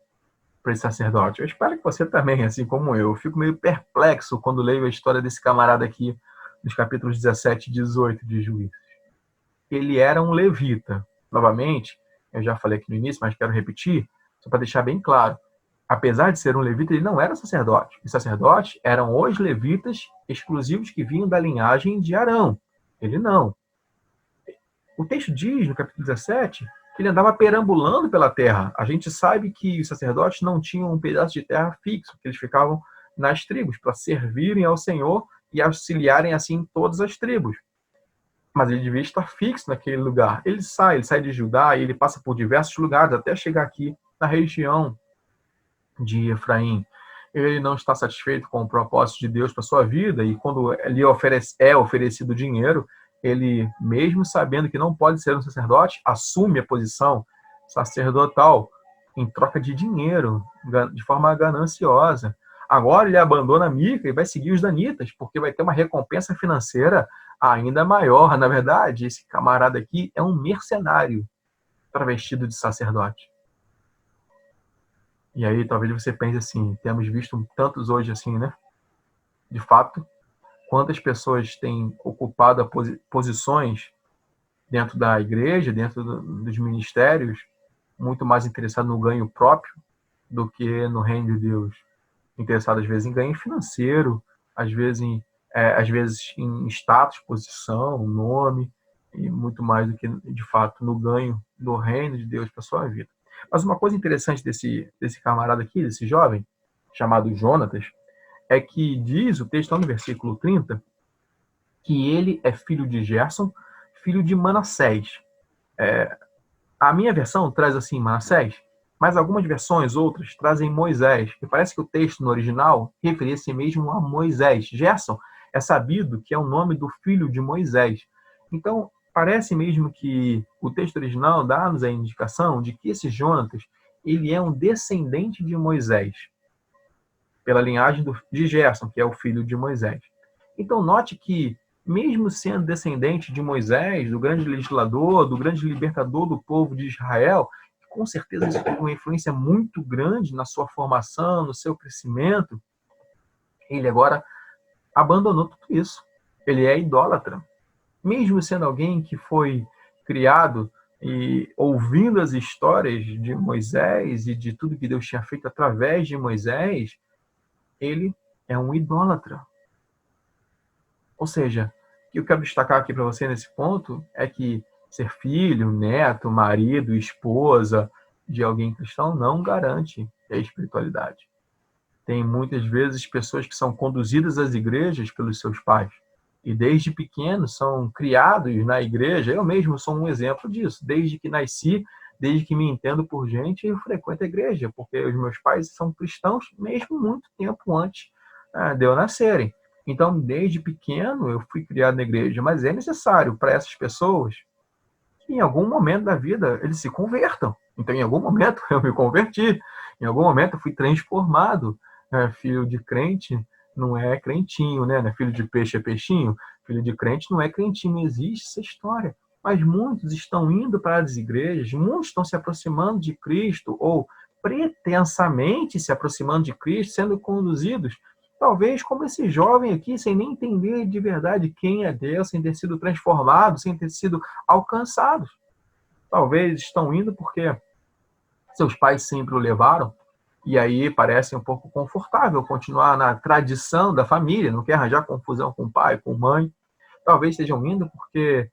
para esse sacerdote. Eu espero que você também, assim como eu. Eu fico meio perplexo quando leio a história desse camarada aqui, nos capítulos 17 e 18 de Juízes. Ele era um levita. Novamente, eu já falei aqui no início, mas quero repetir, só para deixar bem claro. apesar de ser um levita, ele não era sacerdote. Os sacerdotes eram os levitas exclusivos que vinham da linhagem de Arão. Ele não. O texto diz, no capítulo 17, que ele andava perambulando pela terra. A gente sabe que os sacerdotes não tinham um pedaço de terra fixo, que eles ficavam nas tribos para servirem ao Senhor e auxiliarem assim todas as tribos. Mas ele devia estar fixo naquele lugar. Ele sai de Judá e ele passa por diversos lugares até chegar aqui na região de Efraim. Ele não está satisfeito com o propósito de Deus para sua vida e quando lhe é oferecido dinheiro, ele, mesmo sabendo que não pode ser um sacerdote, assume a posição sacerdotal em troca de dinheiro, de forma gananciosa. Agora ele abandona Mica e vai seguir os danitas, porque vai ter uma recompensa financeira ainda maior. Na verdade, esse camarada aqui é um mercenário travestido de sacerdote. E aí talvez você pense assim, temos visto tantos hoje assim, né? De fato, quantas pessoas têm ocupado posições dentro da igreja, dentro dos ministérios, muito mais interessado no ganho próprio do que no reino de Deus. Interessado às vezes em ganho financeiro, às vezes em status, posição, nome, e muito mais do que, de fato, no ganho do reino de Deus para sua vida. Mas uma coisa interessante desse camarada aqui, desse jovem, chamado Jonatas, é que diz o texto lá no versículo 30, que ele é filho de Gerson, filho de Manassés. A minha versão traz assim Manassés, mas algumas versões, outras, trazem Moisés. E parece que o texto no original referia-se mesmo a Moisés. Gerson é sabido que é o nome do filho de Moisés. Então, parece mesmo que o texto original dá-nos a indicação de que esse Jonatas, ele é um descendente de Moisés, pela linhagem de Gerson, que é o filho de Moisés. Então, note que, mesmo sendo descendente de Moisés, do grande legislador, do grande libertador do povo de Israel, com certeza isso teve uma influência muito grande na sua formação, no seu crescimento, ele agora abandonou tudo isso. Ele é idólatra. Mesmo sendo alguém que foi criado e ouvindo as histórias de Moisés e de tudo que Deus tinha feito através de Moisés, ele é um idólatra. Ou seja, o que eu quero destacar aqui para você nesse ponto é que ser filho, neto, marido, esposa de alguém cristão não garante a espiritualidade. Tem muitas vezes pessoas que são conduzidas às igrejas pelos seus pais e desde pequenos são criados na igreja. Eu mesmo sou um exemplo disso. Desde que nasci, desde que me entendo por gente, eu frequento a igreja, porque os meus pais são cristãos mesmo muito tempo antes de eu nascerem. Então, desde pequeno, eu fui criado na igreja, mas é necessário para essas pessoas que em algum momento da vida eles se convertam. Então, em algum momento eu me converti, em algum momento eu fui transformado. Filho de crente não é crentinho, né? Filho de peixe é peixinho. Filho de crente não é crentinho, não existe essa história. Mas muitos estão indo para as igrejas, muitos estão se aproximando de Cristo, ou pretensamente se aproximando de Cristo, sendo conduzidos, talvez como esse jovem aqui, sem nem entender de verdade quem é Deus, sem ter sido transformados, sem ter sido alcançados. Talvez estão indo porque seus pais sempre o levaram, e aí parece um pouco confortável continuar na tradição da família, não quer arranjar confusão com o pai, com a mãe. Talvez estejam indo porque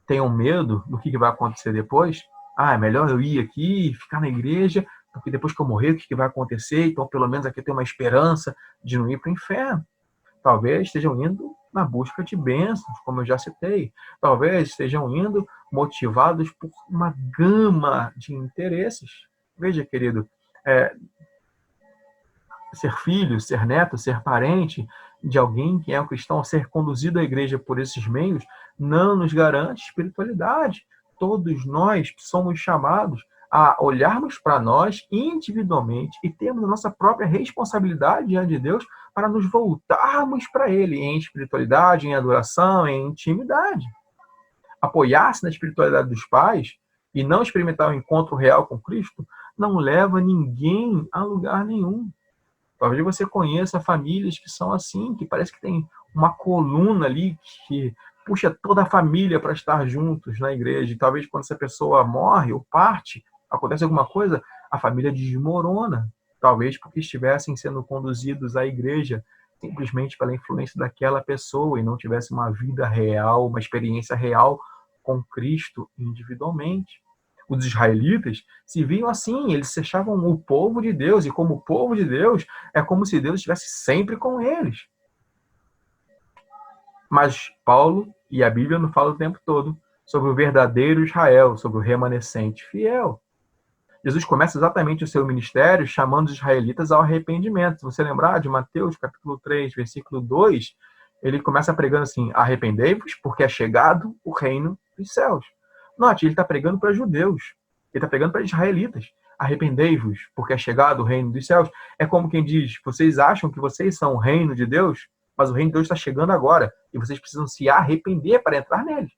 tenham medo do que vai acontecer depois. É melhor eu ir aqui e ficar na igreja, porque depois que eu morrer, o que vai acontecer? Então, pelo menos aqui eu tenho uma esperança de não ir para o inferno. Talvez estejam indo na busca de bênçãos, como eu já citei. Talvez estejam indo motivados por uma gama de interesses. Veja, querido, ser filho, ser neto, ser parente de alguém que é um cristão, ser conduzido à igreja por esses meios, não nos garante espiritualidade. Todos nós somos chamados a olharmos para nós individualmente e termos a nossa própria responsabilidade diante de Deus para nos voltarmos para Ele em espiritualidade, em adoração, em intimidade. Apoiar-se na espiritualidade dos pais e não experimentar o encontro real com Cristo não leva ninguém a lugar nenhum. Talvez você conheça famílias que são assim, que parece que tem uma coluna ali que puxa toda a família para estar juntos na igreja. E talvez quando essa pessoa morre ou parte, acontece alguma coisa, a família desmorona. talvez porque estivessem sendo conduzidos à igreja simplesmente pela influência daquela pessoa e não tivesse uma vida real, uma experiência real com Cristo individualmente. Os israelitas se viam assim, eles se achavam o povo de Deus, e como povo de Deus, é como se Deus estivesse sempre com eles. Mas Paulo e a Bíblia não falam o tempo todo sobre o verdadeiro Israel, sobre o remanescente fiel. Jesus começa exatamente o seu ministério chamando os israelitas ao arrependimento. Se você lembrar de Mateus, capítulo 3, versículo 2, ele começa pregando assim: arrependei-vos, porque é chegado o reino dos céus. Note, ele está pregando para judeus, ele está pregando para israelitas. Arrependei-vos, porque é chegado o reino dos céus. É como quem diz: vocês acham que vocês são o reino de Deus, mas o reino de Deus está chegando agora, e vocês precisam se arrepender para entrar nele.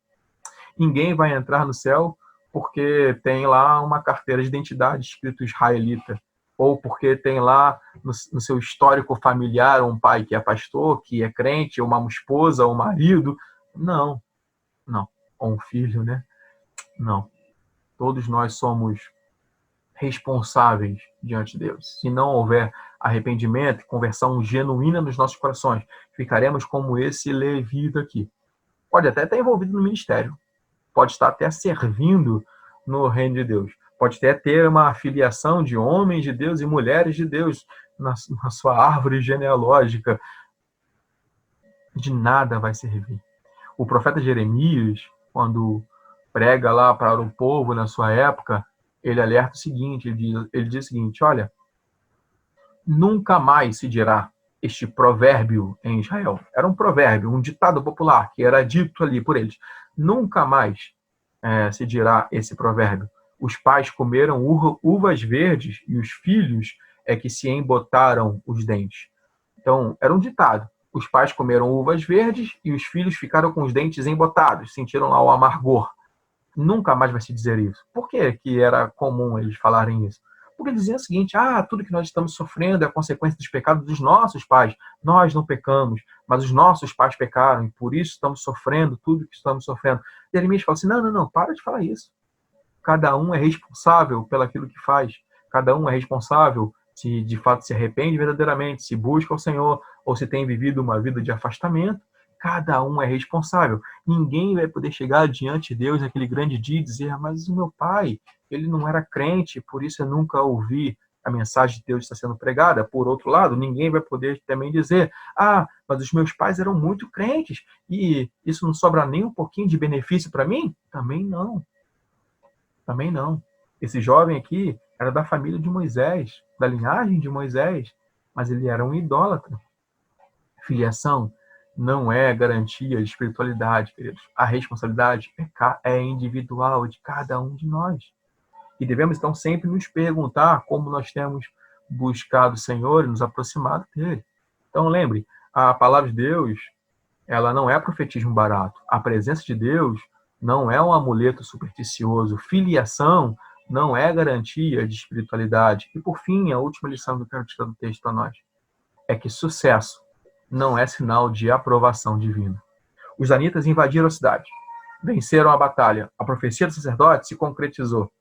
Ninguém vai entrar no céu porque tem lá uma carteira de identidade escrito israelita, ou porque tem lá no seu histórico familiar um pai que é pastor, que é crente, ou uma esposa, ou um marido. Não, não. Ou um filho, né? Não. Todos nós somos responsáveis diante de Deus. Se não houver arrependimento e conversão genuína nos nossos corações, ficaremos como esse levita aqui. Pode até estar envolvido no ministério, pode estar até servindo no reino de Deus, pode até ter uma filiação de homens de Deus e mulheres de Deus na sua árvore genealógica. De nada vai servir. O profeta Jeremias, quando prega lá para o povo na sua época, ele alerta o seguinte, ele diz o seguinte: olha, nunca mais se dirá este provérbio em Israel. Era um provérbio, um ditado popular que era dito ali por eles. Nunca mais se dirá esse provérbio: os pais comeram uvas verdes e os filhos é que se embotaram os dentes. Então, era um ditado. Os pais comeram uvas verdes e os filhos ficaram com os dentes embotados, sentiram lá o amargor. Nunca mais vai se dizer isso. Por que era comum eles falarem isso? Porque diziam o seguinte: tudo que nós estamos sofrendo é a consequência dos pecados dos nossos pais. Nós não pecamos, mas os nossos pais pecaram, e por isso estamos sofrendo tudo que estamos sofrendo. Jeremias fala assim: não, para de falar isso. Cada um é responsável pelaquilo que faz. Cada um é responsável se de fato se arrepende verdadeiramente, se busca o Senhor, ou se tem vivido uma vida de afastamento. Cada um é responsável. Ninguém vai poder chegar diante de Deus naquele grande dia e dizer: mas o meu pai, ele não era crente, por isso eu nunca ouvi a mensagem de Deus está sendo pregada. Por outro lado, ninguém vai poder também dizer: mas os meus pais eram muito crentes e isso não sobra nem um pouquinho de benefício para mim? Também não. Também não. Esse jovem aqui era da família de Moisés, da linhagem de Moisés, mas ele era um idólatra. Filiação não é garantia de espiritualidade, queridos. A responsabilidade é individual, de cada um de nós. E devemos, então, sempre nos perguntar como nós temos buscado o Senhor e nos aproximado dele. Então, lembre, a palavra de Deus, ela não é profetismo barato. A presença de Deus não é um amuleto supersticioso. Filiação não é garantia de espiritualidade. E, por fim, a última lição que eu quero tirar do texto para nós é que sucesso não é sinal de aprovação divina. Os danitas invadiram a cidade, venceram a batalha. A profecia do sacerdote se concretizou.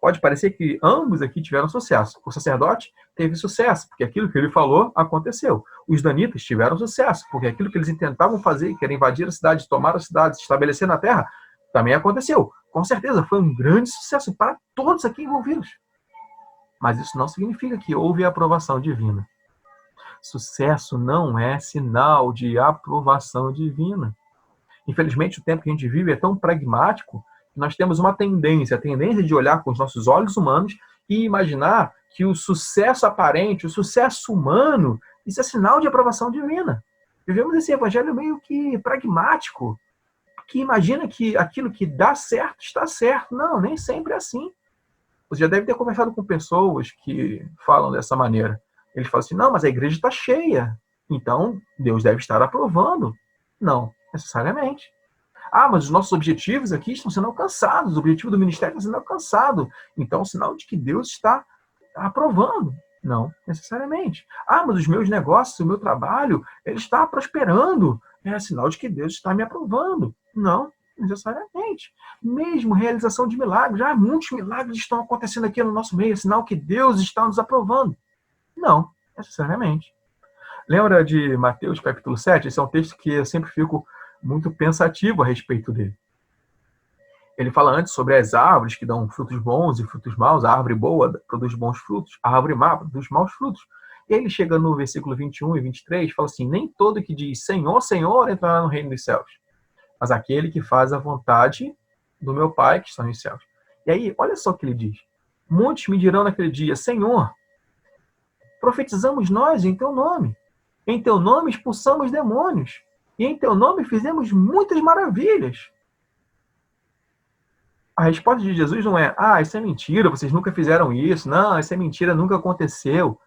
Pode parecer que ambos aqui tiveram sucesso. O sacerdote teve sucesso, porque aquilo que ele falou aconteceu. Os danitas tiveram sucesso, porque aquilo que eles tentavam fazer, que era invadir a cidade, tomar a cidade, se estabelecer na terra, também aconteceu. Com certeza, foi um grande sucesso para todos aqui envolvidos. Mas isso não significa que houve aprovação divina. Sucesso não é sinal de aprovação divina. Infelizmente, o tempo que a gente vive é tão pragmático que nós temos uma tendência, a tendência de olhar com os nossos olhos humanos e imaginar que o sucesso aparente, o sucesso humano, isso é sinal de aprovação divina. Vivemos esse evangelho meio que pragmático, que imagina que aquilo que dá certo está certo. Não, nem sempre é assim. Você já deve ter conversado com pessoas que falam dessa maneira. Eles falam assim: não, mas a igreja está cheia, então Deus deve estar aprovando. Não, necessariamente. Mas os nossos objetivos aqui estão sendo alcançados, o objetivo do ministério está sendo alcançado, então é um sinal de que Deus está aprovando. Não, necessariamente. Mas os meus negócios, o meu trabalho, ele está prosperando, é sinal de que Deus está me aprovando. Não, necessariamente. Mesmo realização de milagres, muitos milagres estão acontecendo aqui no nosso meio, é sinal que Deus está nos aprovando. Não, necessariamente. Lembra de Mateus capítulo 7? Esse é um texto que eu sempre fico muito pensativo a respeito dele. Ele fala antes sobre as árvores que dão frutos bons e frutos maus. A árvore boa produz bons frutos, a árvore má produz maus frutos. E aí ele chega no versículo 21 e 23, fala assim: nem todo que diz Senhor, Senhor entrará no reino dos céus, mas aquele que faz a vontade do meu Pai que está nos céus. E aí, olha só o que ele diz: muitos me dirão naquele dia: Senhor, profetizamos nós em teu nome. Em teu nome expulsamos demônios. E em teu nome fizemos muitas maravilhas. A resposta de Jesus não é: isso é mentira, vocês nunca fizeram isso. Não, isso é mentira, nunca aconteceu.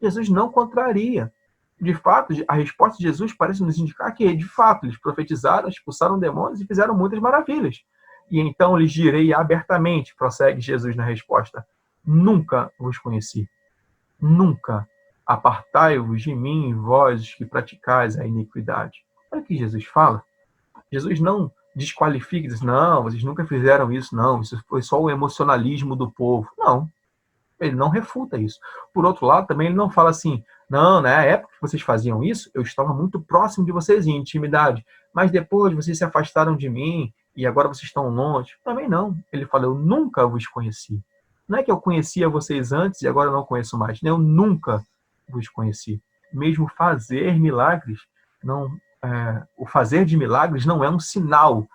Jesus não contraria. De fato, a resposta de Jesus parece nos indicar que, de fato, eles profetizaram, expulsaram demônios e fizeram muitas maravilhas. E então lhes direi abertamente, prossegue Jesus na resposta: nunca vos conheci. Nunca. Apartai-vos de mim, vós que praticais a iniquidade. Olha o que Jesus fala. Jesus não desqualifica, diz: não, vocês nunca fizeram isso, não, isso foi só o emocionalismo do povo. Não, ele não refuta isso. Por outro lado, também ele não fala assim: não, na época que vocês faziam isso, eu estava muito próximo de vocês em intimidade, mas depois vocês se afastaram de mim e agora vocês estão longe. Também não. Ele fala: eu nunca vos conheci. Não é que eu conhecia vocês antes e agora não conheço mais. Eu nunca vos conheci. Mesmo fazer milagres, o fazer de milagres não é um sinal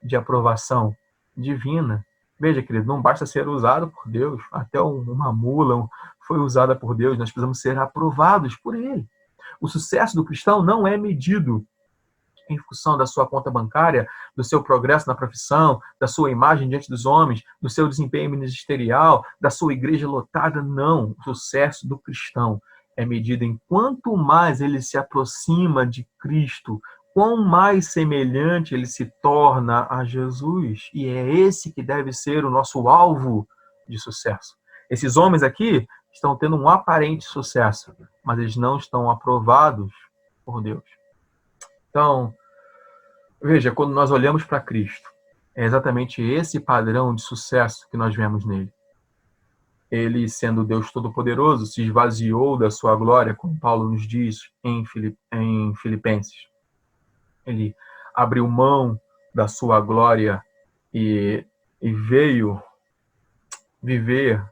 de aprovação divina. Veja, querido, não basta ser usado por Deus. Até uma mula foi usada por Deus. Nós precisamos ser aprovados por Ele. O sucesso do cristão não é medido em função da sua conta bancária, do seu progresso na profissão, da sua imagem diante dos homens, do seu desempenho ministerial, da sua igreja lotada. Não. O sucesso do cristão é medido em quanto mais ele se aproxima de Cristo, quão mais semelhante ele se torna a Jesus. E é esse que deve ser o nosso alvo de sucesso. Esses homens aqui estão tendo um aparente sucesso, mas eles não estão aprovados por Deus. Então, veja, quando nós olhamos para Cristo, é exatamente esse padrão de sucesso que nós vemos nele. Ele, sendo Deus Todo-Poderoso, se esvaziou da sua glória, como Paulo nos diz em Filipenses. Ele abriu mão da sua glória e veio viver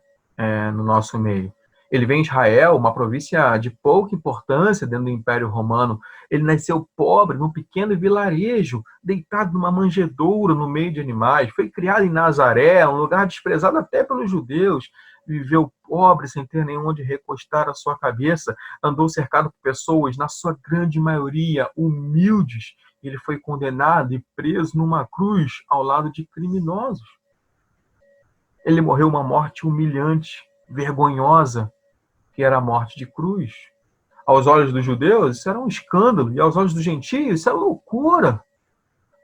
no nosso meio. Ele vem em Israel, uma província de pouca importância dentro do Império Romano. Ele nasceu pobre, num pequeno vilarejo, deitado numa manjedoura no meio de animais. Foi criado em Nazaré, um lugar desprezado até pelos judeus. Viveu pobre, sem ter nenhum onde recostar a sua cabeça. Andou cercado por pessoas, na sua grande maioria, humildes. Ele foi condenado e preso numa cruz ao lado de criminosos. Ele morreu uma morte humilhante, vergonhosa, que era a morte de cruz. Aos olhos dos judeus, isso era um escândalo, e aos olhos dos gentios, isso era loucura.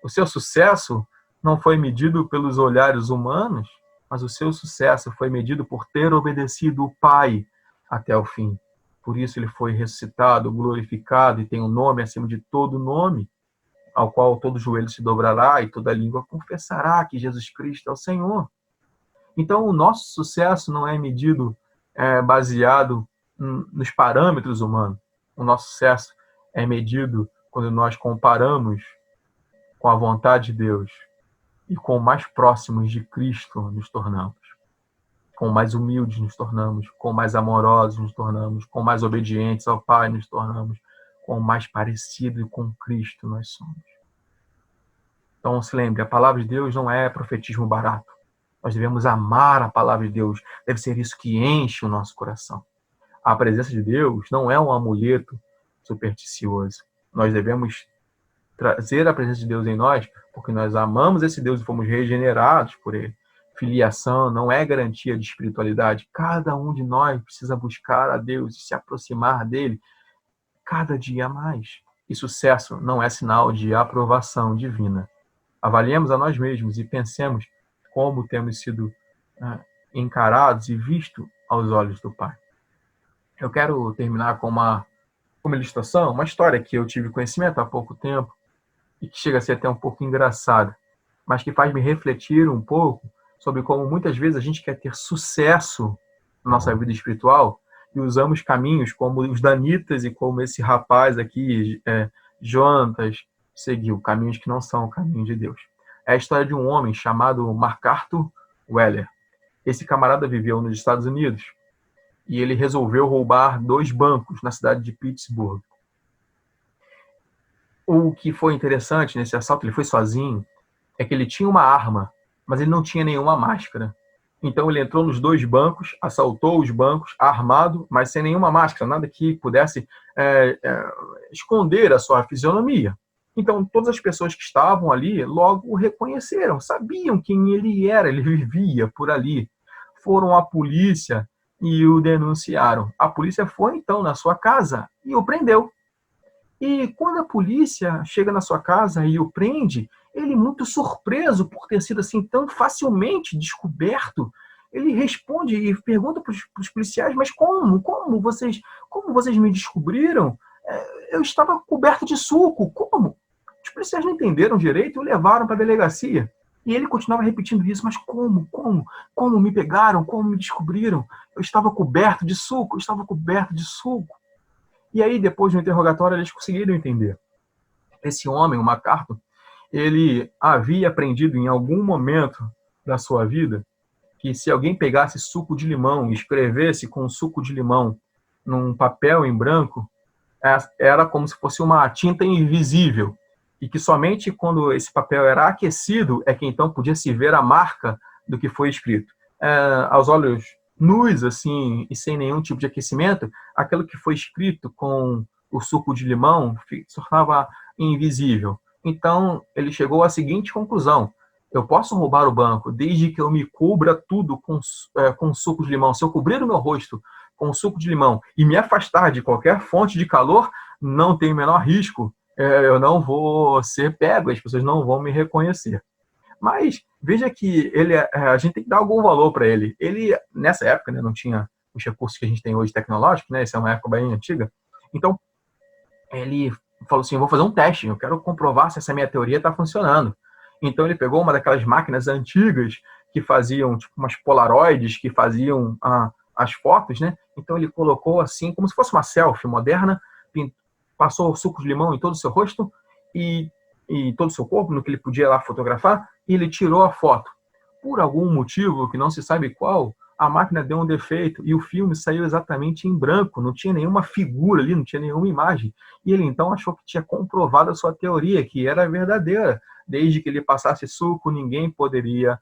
O seu sucesso não foi medido pelos olhares humanos, mas o seu sucesso foi medido por ter obedecido o Pai até o fim. Por isso ele foi ressuscitado, glorificado, e tem um nome acima de todo nome, ao qual todo joelho se dobrará e toda língua confessará que Jesus Cristo é o Senhor. Então, o nosso sucesso não é medido baseado nos parâmetros humanos. O nosso sucesso é medido quando nós comparamos com a vontade de Deus e com mais próximos de Cristo nos tornamos. Com mais humildes nos tornamos, com mais amorosos nos tornamos, com mais obedientes ao Pai nos tornamos, com mais parecido com Cristo nós somos. Então, se lembre, a palavra de Deus não é profetismo barato. Nós devemos amar a palavra de Deus. Deve ser isso que enche o nosso coração. A presença de Deus não é um amuleto supersticioso. Nós devemos trazer a presença de Deus em nós porque nós amamos esse Deus e fomos regenerados por Ele. Filiação não é garantia de espiritualidade. Cada um de nós precisa buscar a Deus e se aproximar dEle cada dia mais. E sucesso não é sinal de aprovação divina. Avaliemos a nós mesmos e pensemos como temos sido encarados e vistos aos olhos do Pai. Eu quero terminar com uma ilustração, uma história que eu tive conhecimento há pouco tempo e que chega a ser até um pouco engraçada, mas que faz me refletir um pouco sobre como muitas vezes a gente quer ter sucesso na nossa vida espiritual e usamos caminhos como os danitas e como esse rapaz aqui, Jonatas, seguiu caminhos que não são o caminho de Deus. É a história de um homem chamado MacArthur Weller. Esse camarada viveu nos Estados Unidos e ele resolveu roubar 2 bancos na cidade de Pittsburgh. O que foi interessante nesse assalto, ele foi sozinho, é que ele tinha uma arma, mas ele não tinha nenhuma máscara. Então ele entrou nos 2 bancos, assaltou os bancos, armado, mas sem nenhuma máscara, nada que pudesse esconder a sua fisionomia. Então todas as pessoas que estavam ali logo o reconheceram, sabiam quem ele era, ele vivia por ali. Foram à polícia e o denunciaram. A polícia foi então na sua casa e o prendeu. E quando a polícia chega na sua casa e o prende, ele, muito surpreso por ter sido assim tão facilmente descoberto, ele responde e pergunta para os policiais: mas como vocês me descobriram? Eu estava coberto de suco, como? Os policiais não entenderam direito e o levaram para a delegacia. E ele continuava repetindo isso: mas como me pegaram, como me descobriram? Eu estava coberto de suco, eu estava coberto de suco. E aí, depois do interrogatório, eles conseguiram entender. Esse homem, o MacArthur, ele havia aprendido em algum momento da sua vida que se alguém pegasse suco de limão e escrevesse com suco de limão num papel em branco, era como se fosse uma tinta invisível. E que somente quando esse papel era aquecido é que então podia se ver a marca do que foi escrito. Aos olhos nus, assim, e sem nenhum tipo de aquecimento, aquilo que foi escrito com o suco de limão se tornava invisível. Então, ele chegou à seguinte conclusão: eu posso roubar o banco desde que eu me cubra tudo com suco de limão. Se eu cobrir o meu rosto com suco de limão e me afastar de qualquer fonte de calor, não tem o menor risco. Eu não vou ser pego, as pessoas não vão me reconhecer. Mas veja que a gente tem que dar algum valor para ele. Ele, nessa época, né, não tinha os recursos que a gente tem hoje tecnológicos, né? Essa é uma época bem antiga. Então, ele falou assim: eu vou fazer um teste, eu quero comprovar se essa minha teoria está funcionando. Então, ele pegou uma daquelas máquinas antigas que faziam, tipo, umas polaroides, que faziam as fotos, né? Então, ele colocou assim, como se fosse uma selfie moderna, passou o suco de limão em todo o seu rosto e todo o seu corpo, no que ele podia lá fotografar, e ele tirou a foto. Por algum motivo, que não se sabe qual, a máquina deu um defeito e o filme saiu exatamente em branco, não tinha nenhuma figura ali, não tinha nenhuma imagem. E ele então achou que tinha comprovado a sua teoria, que era verdadeira. Desde que ele passasse suco, ninguém poderia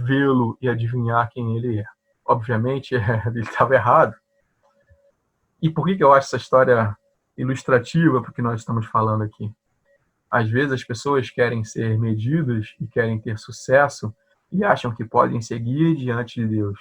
vê-lo e adivinhar quem ele é. Obviamente, ele estava errado. E por que eu acho essa história ilustrativa para o que nós estamos falando aqui? Às vezes as pessoas querem ser medidas e querem ter sucesso e acham que podem seguir diante de Deus.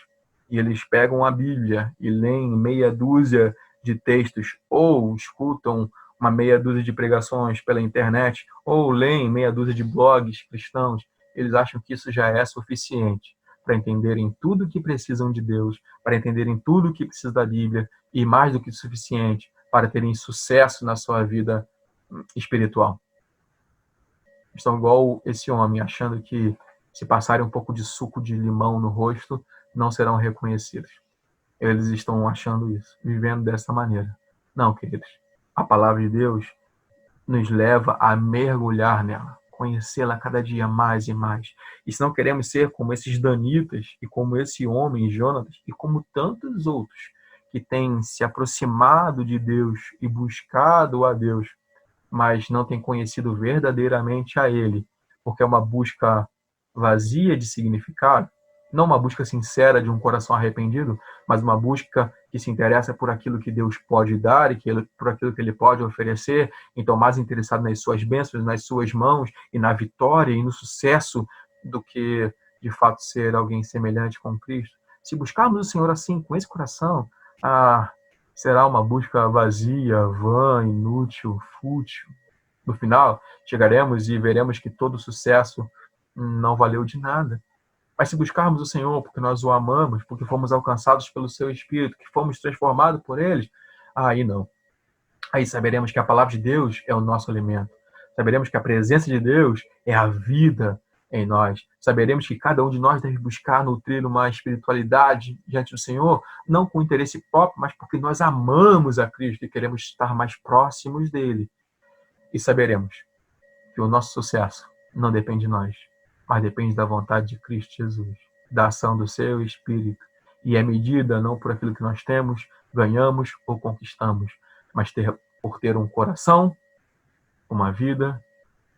E eles pegam a Bíblia e leem meia dúzia de textos, ou escutam uma meia dúzia de pregações pela internet, ou leem meia dúzia de blogs cristãos. Eles acham que isso já é suficiente para entenderem tudo o que precisam de Deus, para entenderem tudo o que precisa da Bíblia, e mais do que suficiente para terem sucesso na sua vida espiritual. Estão igual esse homem, achando que se passarem um pouco de suco de limão no rosto, não serão reconhecidos. Eles estão achando isso, vivendo dessa maneira. Não, queridos. A palavra de Deus nos leva a mergulhar nela, conhecê-la cada dia mais e mais. E se não queremos ser como esses danitas, e como esse homem, Jonatas, e como tantos outros que têm se aproximado de Deus e buscado a Deus, mas não têm conhecido verdadeiramente a Ele, porque é uma busca vazia de significado, não uma busca sincera de um coração arrependido, mas uma busca que se interessa por aquilo que Deus pode dar e por aquilo que Ele pode oferecer, então mais interessado nas suas bênçãos, nas suas mãos e na vitória e no sucesso do que, de fato, ser alguém semelhante com Cristo. Se buscarmos o Senhor assim, com esse coração, será uma busca vazia, vã, inútil, fútil. No final, chegaremos e veremos que todo sucesso não valeu de nada. Mas se buscarmos o Senhor porque nós o amamos, porque fomos alcançados pelo seu Espírito, que fomos transformados por ele, aí não. Aí saberemos que a palavra de Deus é o nosso alimento. Saberemos que a presença de Deus é a vida em nós. Saberemos que cada um de nós deve buscar nutrir uma espiritualidade diante do Senhor, não com interesse próprio, mas porque nós amamos a Cristo e queremos estar mais próximos dele. E saberemos que o nosso sucesso não depende de nós, mas depende da vontade de Cristo Jesus, da ação do seu Espírito. E é medida não por aquilo que nós temos, ganhamos ou conquistamos, mas por ter um coração, uma vida,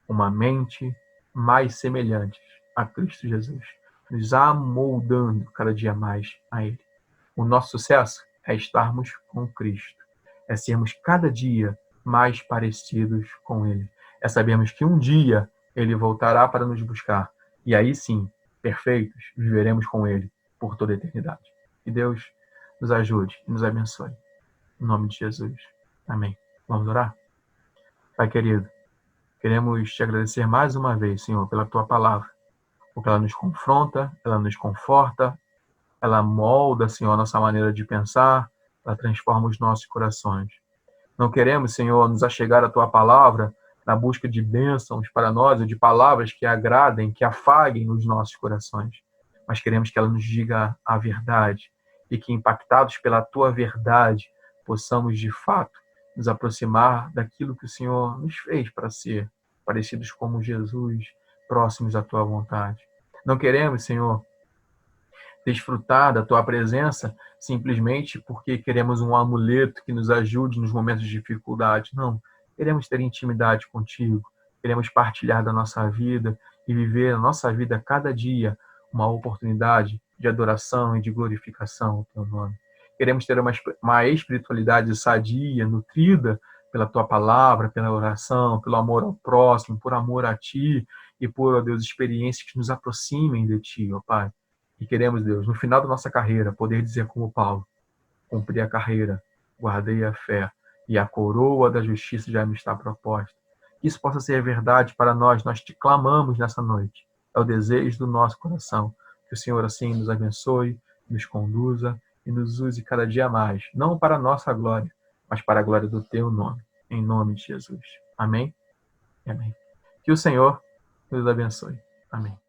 uma mente mais semelhantes a Cristo Jesus, nos amoldando cada dia mais a Ele. O nosso sucesso é estarmos com Cristo, é sermos cada dia mais parecidos com Ele, é sabermos que um dia Ele voltará para nos buscar, e aí sim, perfeitos, viveremos com Ele por toda a eternidade. Que Deus nos ajude e nos abençoe. Em nome de Jesus. Amém. Vamos orar? Pai querido, queremos te agradecer mais uma vez, Senhor, pela tua palavra, porque ela nos confronta, ela nos conforta, ela molda, Senhor, a nossa maneira de pensar, ela transforma os nossos corações. Não queremos, Senhor, nos achegar à tua palavra na busca de bênçãos para nós, ou de palavras que agradem, que afaguem os nossos corações, mas queremos que ela nos diga a verdade e que, impactados pela tua verdade, possamos, de fato, nos aproximar daquilo que o Senhor nos fez para ser parecidos como Jesus, próximos da tua vontade. Não queremos, Senhor, desfrutar da tua presença simplesmente porque queremos um amuleto que nos ajude nos momentos de dificuldade. Não, queremos ter intimidade contigo, queremos partilhar da nossa vida e viver a nossa vida cada dia uma oportunidade de adoração e de glorificação ao teu nome. Queremos ter uma espiritualidade sadia, nutrida pela tua palavra, pela oração, pelo amor ao próximo, por amor a ti e por, ó Deus, experiências que nos aproximem de ti, ó Pai. E queremos, Deus, no final da nossa carreira, poder dizer como Paulo: cumpri a carreira, guardei a fé, e a coroa da justiça já me está proposta. Que isso possa ser verdade para nós. Nós te clamamos nessa noite. É o desejo do nosso coração. Que o Senhor assim nos abençoe, nos conduza e nos use cada dia mais, não para a nossa glória, mas para a glória do teu nome. Em nome de Jesus. Amém? Amém. Que o Senhor nos abençoe. Amém.